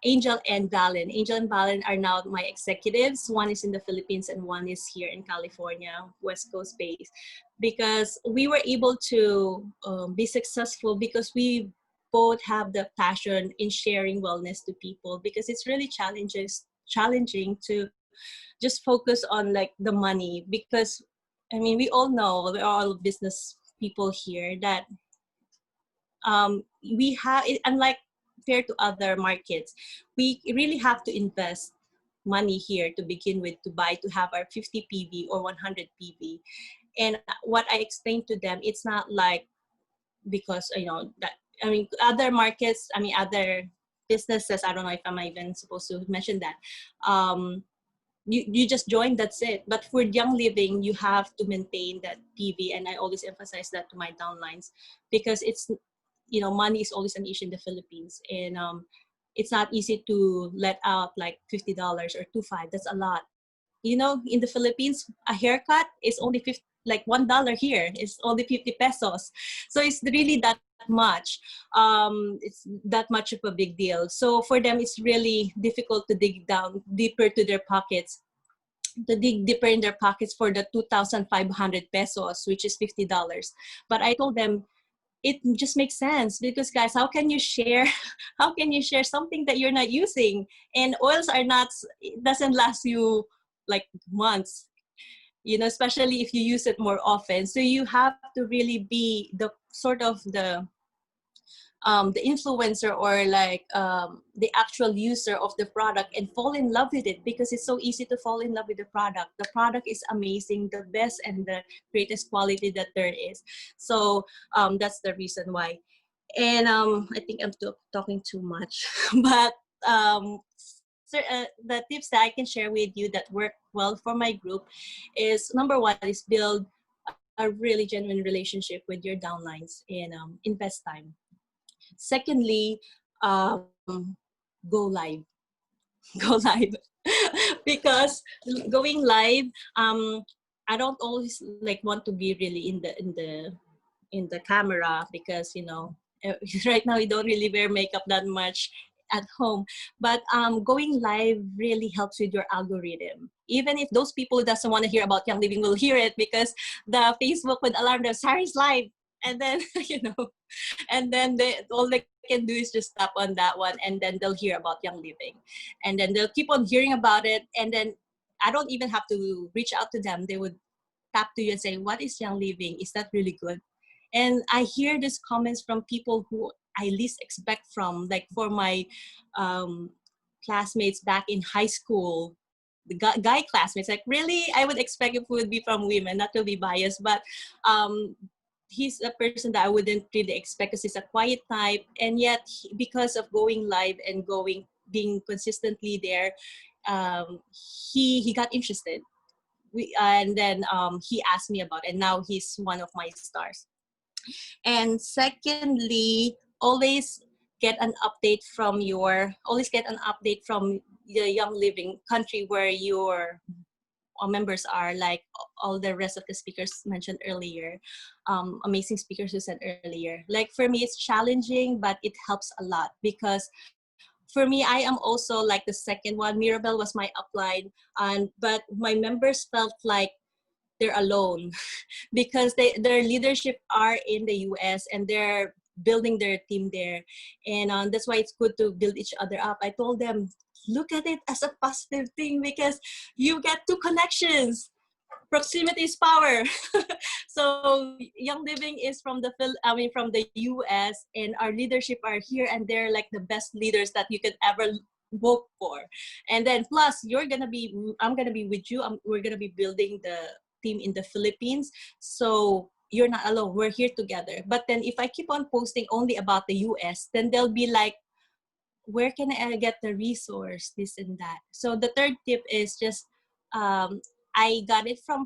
Angel and Valen. Angel and Valen are now my executives. One is in the Philippines and one is here in California, West Coast based. Because we were able to be successful because we both have the passion in sharing wellness to people, because it's really challenging to just focus on like the money, because I mean, we all know, we're all business people here, that we have, unlike compared to other markets, we really have to invest money here to begin with, to have our 50 PV or 100 PV. And what I explained to them, it's not like, because that, I mean, other markets, I mean, other businesses, I don't know if I'm even supposed to mention that, you just join, that's it. But for Young Living, you have to maintain that PV, and I always emphasize that to my downlines, because it's, money is always an issue in the Philippines, and it's not easy to let out like $50 or $25. That's a lot. In the Philippines, a haircut is only like $1 here. It's only 50 pesos. So it's really that much. It's that much of a big deal. So for them, it's really difficult to dig down deeper to their pockets, to dig deeper in their pockets for the 2,500 pesos, which is $50. But I told them, it just makes sense, because guys, how can you share something that you're not using? And oils it doesn't last you like months, especially if you use it more often. So you have to really be the sort of the influencer, or like the actual user of the product, and fall in love with it, because it's so easy to fall in love with the product. The product is amazing, the best and the greatest quality that there is. So that's the reason why. And I think I'm talking too much, but the tips that I can share with you that work well for my group is, number one is build a really genuine relationship with your downlines, and invest time. Secondly, go live. Go live. Because going live, I don't always like want to be really in the camera, because right now we don't really wear makeup that much at home. But going live really helps with your algorithm. Even if those people who doesn't want to hear about Young Living will hear it, because the Facebook would alarm them, Sarah's live. And then, and then all the can do is just tap on that one, and then they'll hear about Young Living. And then they'll keep on hearing about it. And then I don't even have to reach out to them. They would tap to you and say, what is Young Living? Is that really good? And I hear these comments from people who I least expect from, like for my classmates back in high school, the guy classmates, like, really? I would expect it would be from women, not to be biased, but he's a person that I wouldn't really expect because he's a quiet type. And yet, because of going live and being consistently there, he got interested. And then he asked me about it, and now he's one of my stars. And secondly, always get an update from the Young Living country where your members are, like all the rest of the speakers mentioned earlier, amazing speakers who said earlier. Like for me, it's challenging, but it helps a lot because for me, I am also like the second one. Mirabel was my upline, but my members felt like they're alone because their leadership are in the US and they're building their team there. And that's why it's good to build each other up. I told them, look at it as a positive thing because you get two connections. Proximity is power. So Young Living is from the US, and our leadership are here, and they're like the best leaders that you could ever hope for. And then plus I'm gonna be with you. We're gonna be building the team in the Philippines. So you're not alone. We're here together. But then if I keep on posting only about the US, then they'll be like, where can I get the resource, this and that? So the third tip is just, I got it from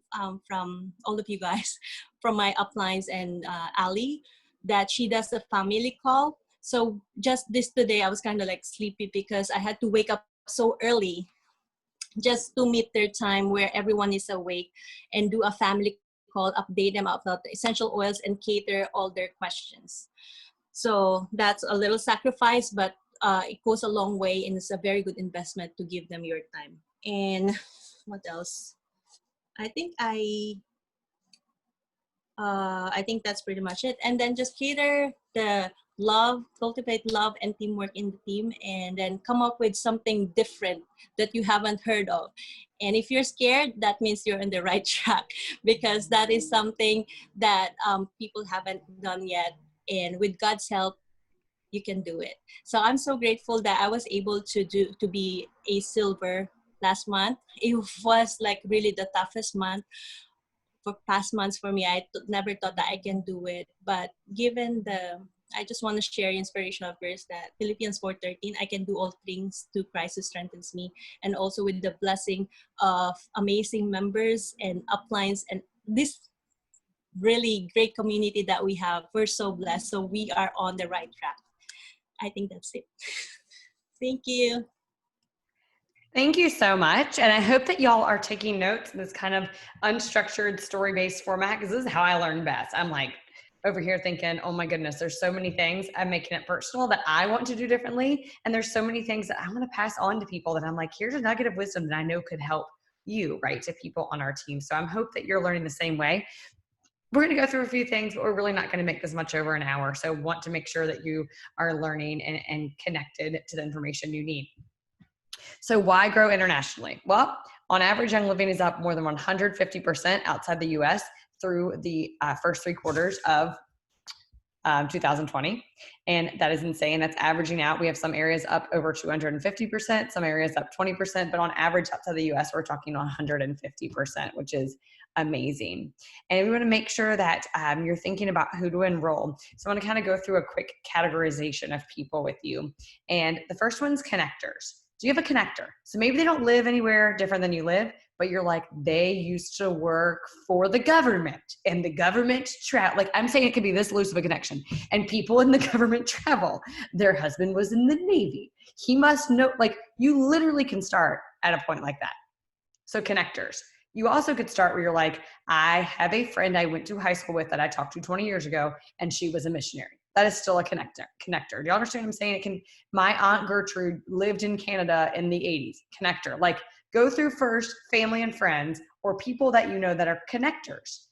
all of you guys, from my uplines and Ali, that she does a family call. So just today, I was kind of like sleepy because I had to wake up so early just to meet their time where everyone is awake and do a family call, update them about the essential oils and cater all their questions. So that's a little sacrifice, but it goes a long way, and it's a very good investment to give them your time. And what else? I think that's pretty much it. And then just cater the cultivate love and teamwork in the team, and then come up with something different that you haven't heard of. And if you're scared, that means you're on the right track, because that is something that people haven't done yet. And with God's help, you can do it. So I'm so grateful that I was able to be a silver last month. It was like really the toughest month for past months for me. I never thought that I can do it, but I just want to share inspirational verse that Philippians 4:13, I can do all things through Christ who strengthens me. And also with the blessing of amazing members and uplines and this really great community that we have, we're so blessed. So we are on the right track. I think that's it. Thank you. Thank you so much. And I hope that y'all are taking notes in this kind of unstructured story-based format, because this is how I learn best. I'm like over here thinking, oh my goodness, there's so many things. I'm making it personal that I want to do differently. And there's so many things that I want to pass on to people that I'm like, here's a nugget of wisdom that I know could help you, right, to people on our team. So I hope that you're learning the same way. We're going to go through a few things, but we're really not going to make this much over an hour. So want to make sure that you are learning and connected to the information you need. So why grow internationally? Well, on average, Young Living is up more than 150% outside the US through the first 3 quarters of 2020. And that is insane. That's averaging out. We have some areas up over 250%, some areas up 20%, but on average outside the US, we're talking 150%, which is amazing. And we want to make sure that you're thinking about who to enroll. So I want to kind of go through a quick categorization of people with you. And the first one's connectors. Do you have a connector? So maybe they don't live anywhere different than you live, but you're like, they used to work for the government and the government like I'm saying it could be this loose of a connection, and people in the government travel. Their husband was in the Navy. He must know, like you literally can start at a point like that. So connectors. You also could start where you're like, I have a friend I went to high school with that I talked to 20 years ago, and she was a missionary. That is still a connector. Do you understand what I'm saying? My Aunt Gertrude lived in Canada in the 80s. Connector. Like go through first family and friends or people that you know that are connectors.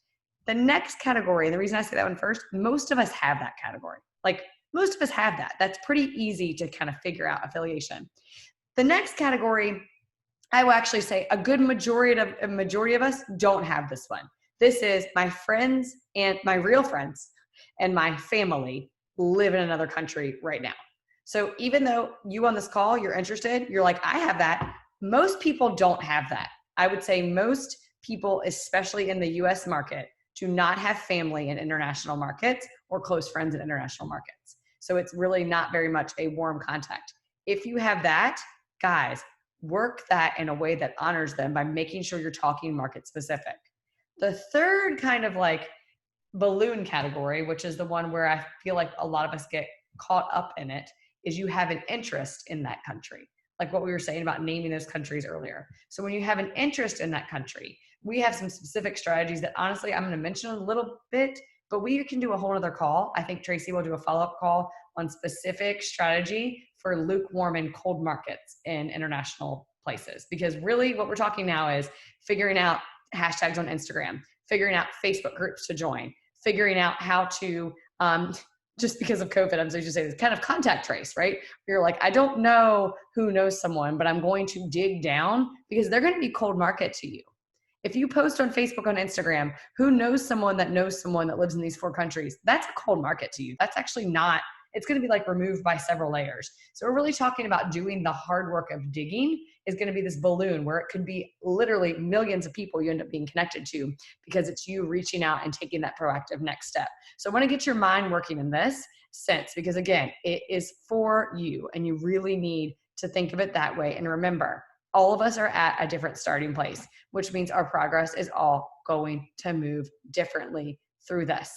The next category, and the reason I say that one first, most of us have that category. Like Most of us have that. That's pretty easy to kind of figure out affiliation. The next category, I will actually say a good majority of us don't have this one. This is my friends and my real friends and my family live in another country right now. So even though you on this call, you're interested, you're like, I have that. Most people don't have that. I would say most people, especially in the US market, do not have family in international markets or close friends in international markets. So it's really not very much a warm contact. If you have that, guys, work that in a way that honors them by making sure you're talking market specific. The third kind of like balloon category, which is the one where I feel like a lot of us get caught up in it, is you have an interest in that country. Like what we were saying about naming those countries earlier. So when you have an interest in that country, we have some specific strategies that honestly, I'm going to mention a little bit, but we can do a whole other call. I think Tracy will do a follow-up call on specific strategy for lukewarm and cold markets in international places. Because really what we're talking now is figuring out hashtags on Instagram, figuring out Facebook groups to join, figuring out how to, just because of COVID, I'm supposed to say this kind of contact trace, right? You're like, I don't know who knows someone, but I'm going to dig down because they're going to be cold market to you. If you post on Facebook, on Instagram, who knows someone that lives in these 4 countries, that's a cold market to you. That's actually not, it's going to be like removed by several layers. So we're really talking about doing the hard work of digging is going to be this balloon where it could be literally millions of people you end up being connected to because it's you reaching out and taking that proactive next step. So I want to get your mind working in this sense because again, it is for you and you really need to think of it that way. And remember, all of us are at a different starting place, which means our progress is all going to move differently through this.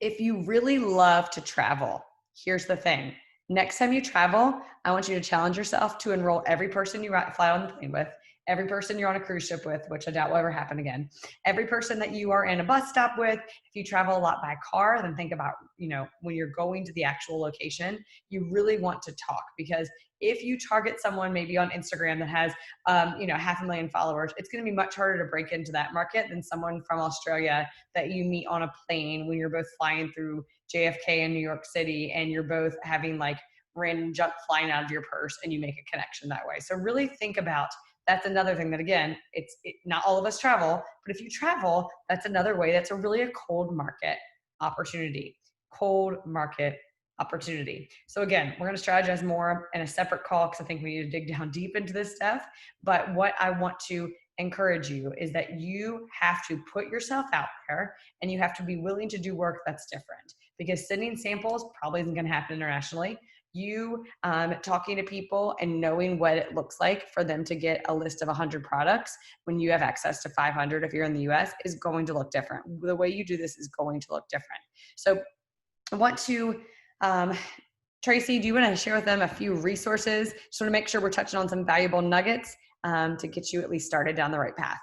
If you really love to travel, here's the thing. Next time you travel, I want you to challenge yourself to enroll every person you fly on the plane with, every person you're on a cruise ship with, which I doubt will ever happen again, every person that you are in a bus stop with. If you travel a lot by car, then think about, when you're going to the actual location, you really want to talk because if you target someone maybe on Instagram that has, 500,000 followers, it's going to be much harder to break into that market than someone from Australia that you meet on a plane when you're both flying through JFK in New York City and you're both having like random junk flying out of your purse and you make a connection that way. So really think about, that's another thing that again, not all of us travel, but if you travel, that's another way. That's really a cold market opportunity. Cold market opportunity. So again, we're going to strategize more in a separate call because I think we need to dig down deep into this stuff. But what I want to encourage you is that you have to put yourself out there and you have to be willing to do work that's different because sending samples probably isn't going to happen internationally. You talking to people and knowing what it looks like for them to get a list of 100 products when you have access to 500 if you're in the US is going to look different. The way you do this is going to look different. So I want to Tracy, do you want to share with them a few resources? Just want to make sure we're touching on some valuable nuggets to get you at least started down the right path.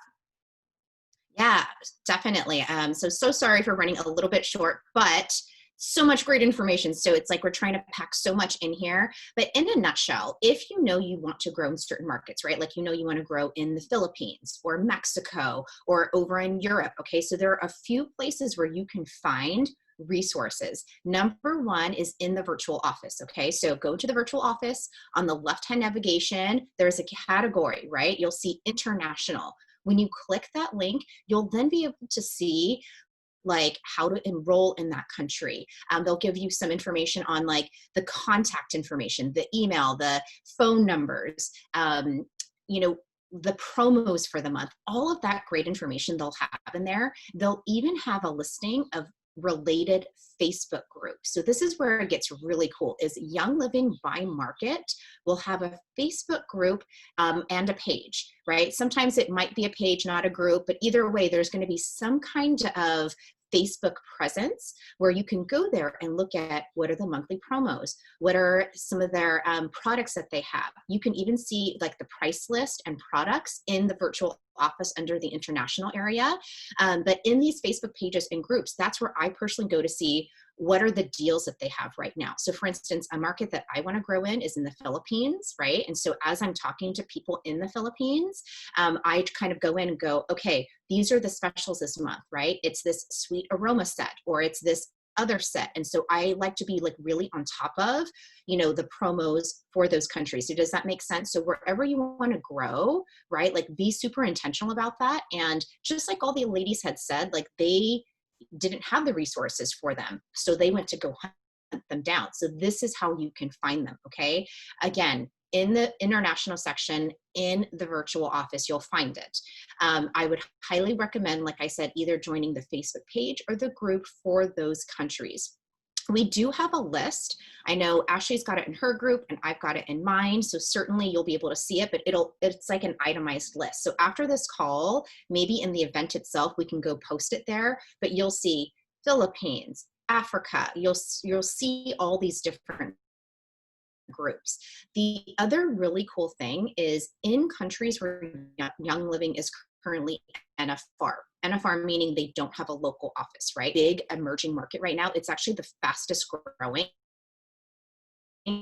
Yeah, definitely. So sorry for running a little bit short, but so much great information. So it's like we're trying to pack so much in here. But in a nutshell, if you know you want to grow in certain markets, right? Like you want to grow in the Philippines or Mexico or over in Europe. Okay, so there are a few places where you can find resources. Number one is in the virtual office. Okay, so go to the virtual office. On the left-hand navigation, there's a category, right? You'll see international. When you click that link, you'll then be able to see like how to enroll in that country. They'll give you some information on like the contact information, the email, the phone numbers, the promos for the month, all of that great information they'll have in there. They'll even have a listing of related Facebook groups. So this is where it gets really cool is Young Living by Market will have a Facebook group and a page, right? Sometimes it might be a page, not a group, but either way, there's going to be some kind of Facebook presence where you can go there and look at what are the monthly promos, what are some of their products that they have. You can even see like the price list and products in the virtual office under the international area. But in these Facebook pages and groups, that's where I personally go to see what are the deals that they have right now. So for instance, a market that I want to grow in is in the Philippines, right? And so as I'm talking to people in the Philippines, I kind of go in and go, okay, these are the specials this month, right? It's this sweet aroma set, or it's this other set. And so I like to be like really on top of, you know, the promos for those countries. So does that make sense? So wherever you want to grow, right? Like be super intentional about that. And just like all the ladies had said, like they didn't have the resources for them. So they went to go hunt them down. So this is how you can find them. Okay. Again, in the international section in the virtual office, you'll find it. I would highly recommend, like I said, either joining the Facebook page or the group for those countries. We do have a list. I know Ashley's got it in her group and I've got it in mine. So certainly you'll be able to see it, but it's like an itemized list. So after this call, maybe in the event itself, we can go post it there, but you'll see Philippines, Africa, you'll see all these different groups. The other really cool thing is in countries where Young Living is currently NFR. NFR meaning they don't have a local office, right? Big emerging market right now. It's actually the fastest growing at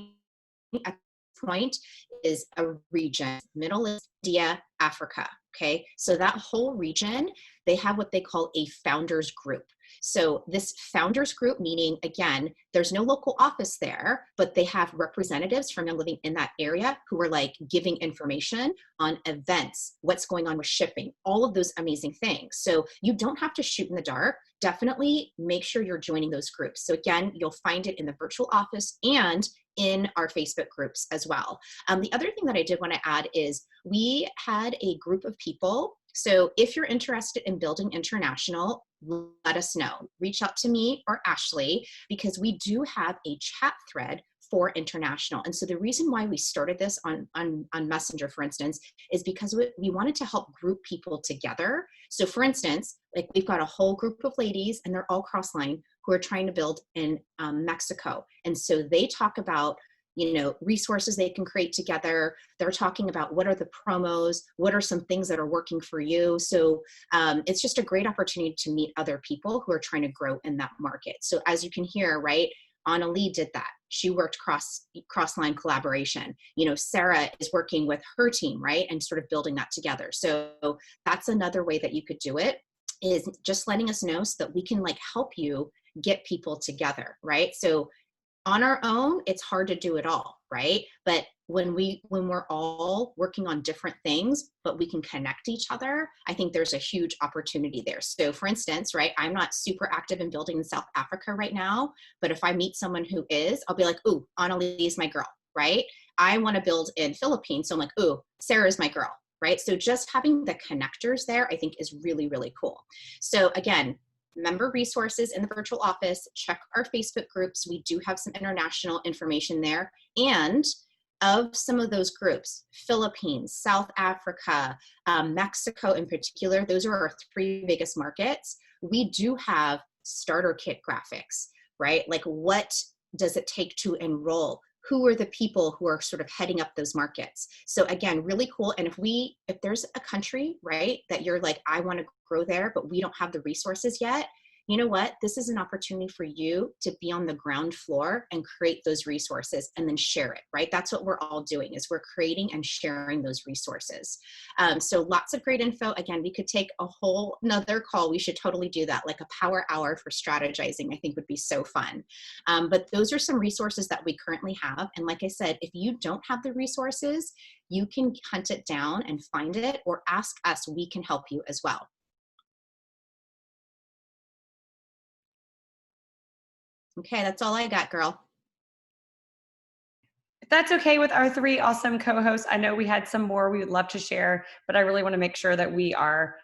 this point is a region, Middle East, India, Africa. Okay, so that whole region, they have what they call a founders group. So this founders group, meaning again, there's no local office there, but they have representatives from Young Living in that area who are like giving information on events, what's going on with shipping, all of those amazing things. So you don't have to shoot in the dark. Definitely make sure you're joining those groups. So again, you'll find it in the virtual office and in our Facebook groups as well. The other thing that I did want to add is we had a group of people. So if you're interested in building international, let us know. Reach out to me or Ashley, because we do have a chat thread for international. And so the reason why we started this on Messenger, for instance, is because we wanted to help group people together. So for instance, like we've got a whole group of ladies and they're all cross-line who are trying to build in Mexico. And so they talk about, you know, resources they can create together. They're talking about what are the promos, what are some things that are working for you. So it's just a great opportunity to meet other people who are trying to grow in that market. So as you can hear, right, Anna Lee did that. She worked cross-line collaboration. You know, Sarah is working with her team, right, and sort of building that together. So that's another way that you could do it, is just letting us know so that we can like help you get people together, right? So on our own, it's hard to do it all, right? But when we're all working on different things, but we can connect each other, I think there's a huge opportunity there. So for instance, right, I'm not super active in building in South Africa right now, but if I meet someone who is, I'll be like, ooh, Annalee is my girl, right? I want to build in Philippines. So I'm like, ooh, Sarah's my girl, right? So just having the connectors there, I think is really, really cool. So again, member resources in the virtual office, check our Facebook groups. We do have some international information there. And of some of those groups, Philippines, South Africa, Mexico in particular, those are our 3 biggest markets. We do have starter kit graphics, right? Like what does it take to enroll? Who are the people who are sort of heading up those markets? So again, really cool. And if there's a country, right, that you're like, I want to grow there, but we don't have the resources yet, you know what? This is an opportunity for you to be on the ground floor and create those resources and then share it, right? That's what we're all doing, is we're creating and sharing those resources. So lots of great info. Again, we could take a whole nother call. We should totally do that, like a power hour for strategizing, I think would be so fun. But those are some resources that we currently have. And like I said, if you don't have the resources, you can hunt it down and find it, or ask us, we can help you as well. Okay, that's all I got, girl. If that's okay with our 3 awesome co-hosts, I know we had some more we would love to share, but I really want to make sure that we are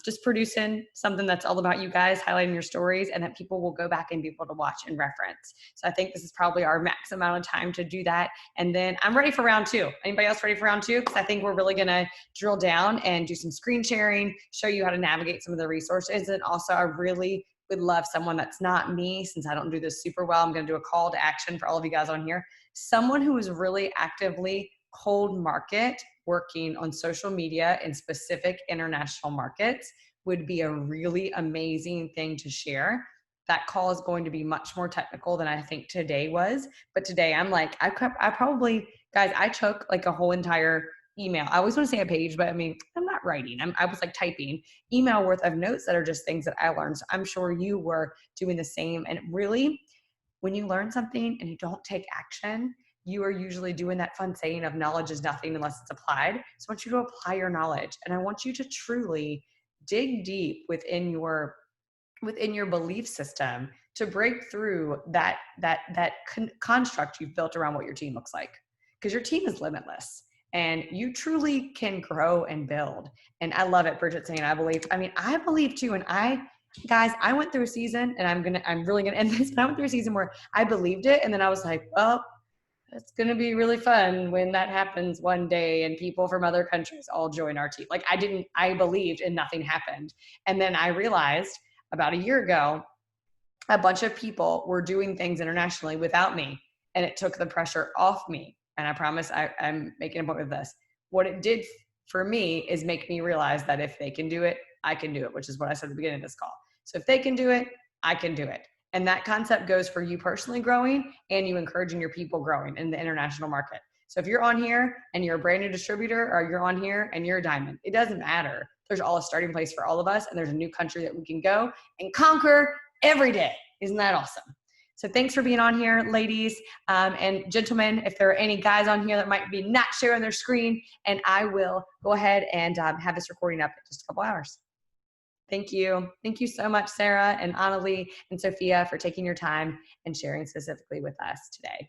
just producing something that's all about you guys, highlighting your stories, and that people will go back and be able to watch and reference. So I think this is probably our max amount of time to do that. And then I'm ready for round 2. Anybody else ready for round 2? Because I think we're really going to drill down and do some screen sharing, show you how to navigate some of the resources. And also I really would love someone that's not me, since I don't do this super well. I'm going to do a call to action for all of you guys on here. Someone who is really actively cold market working on social media in specific international markets would be a really amazing thing to share. That call is going to be much more technical than I think today was. But today I'm like, I probably, guys, I took like a whole entire email. I always want to say a page, but I mean, I'm not not writing. I was like typing email worth of notes that are just things that I learned. So I'm sure you were doing the same. And really, when you learn something and you don't take action, you are usually doing that fun saying of knowledge is nothing unless it's applied. So I want you to apply your knowledge. And I want you to truly dig deep within your belief system to break through that construct you've built around what your team looks like, because your team is limitless and you truly can grow and build. And I love it, Bridget saying I believe. I mean, I believe too. And guys, I went through a season, and I'm really gonna end this, but I went through a season where I believed it, and then I was like, well, it's going to be really fun when that happens one day and people from other countries all join our team. Like I believed and nothing happened. And then I realized about a year ago, a bunch of people were doing things internationally without me, and it took the pressure off me. And I promise I'm making a point with this. What it did for me is make me realize that if they can do it, I can do it, which is what I said at the beginning of this call. So if they can do it, I can do it. And that concept goes for you personally growing and you encouraging your people growing in the international market. So if you're on here and you're a brand new distributor, or you're on here and you're a diamond, it doesn't matter. There's all a starting place for all of us, and there's a new country that we can go and conquer every day. Isn't that awesome? So thanks for being on here, ladies and gentlemen. If there are any guys on here that might be not sharing their screen, and I will go ahead and have this recording up in just a couple hours. Thank you. Thank you so much, Sarah and Annalie and Sophia, for taking your time and sharing specifically with us today.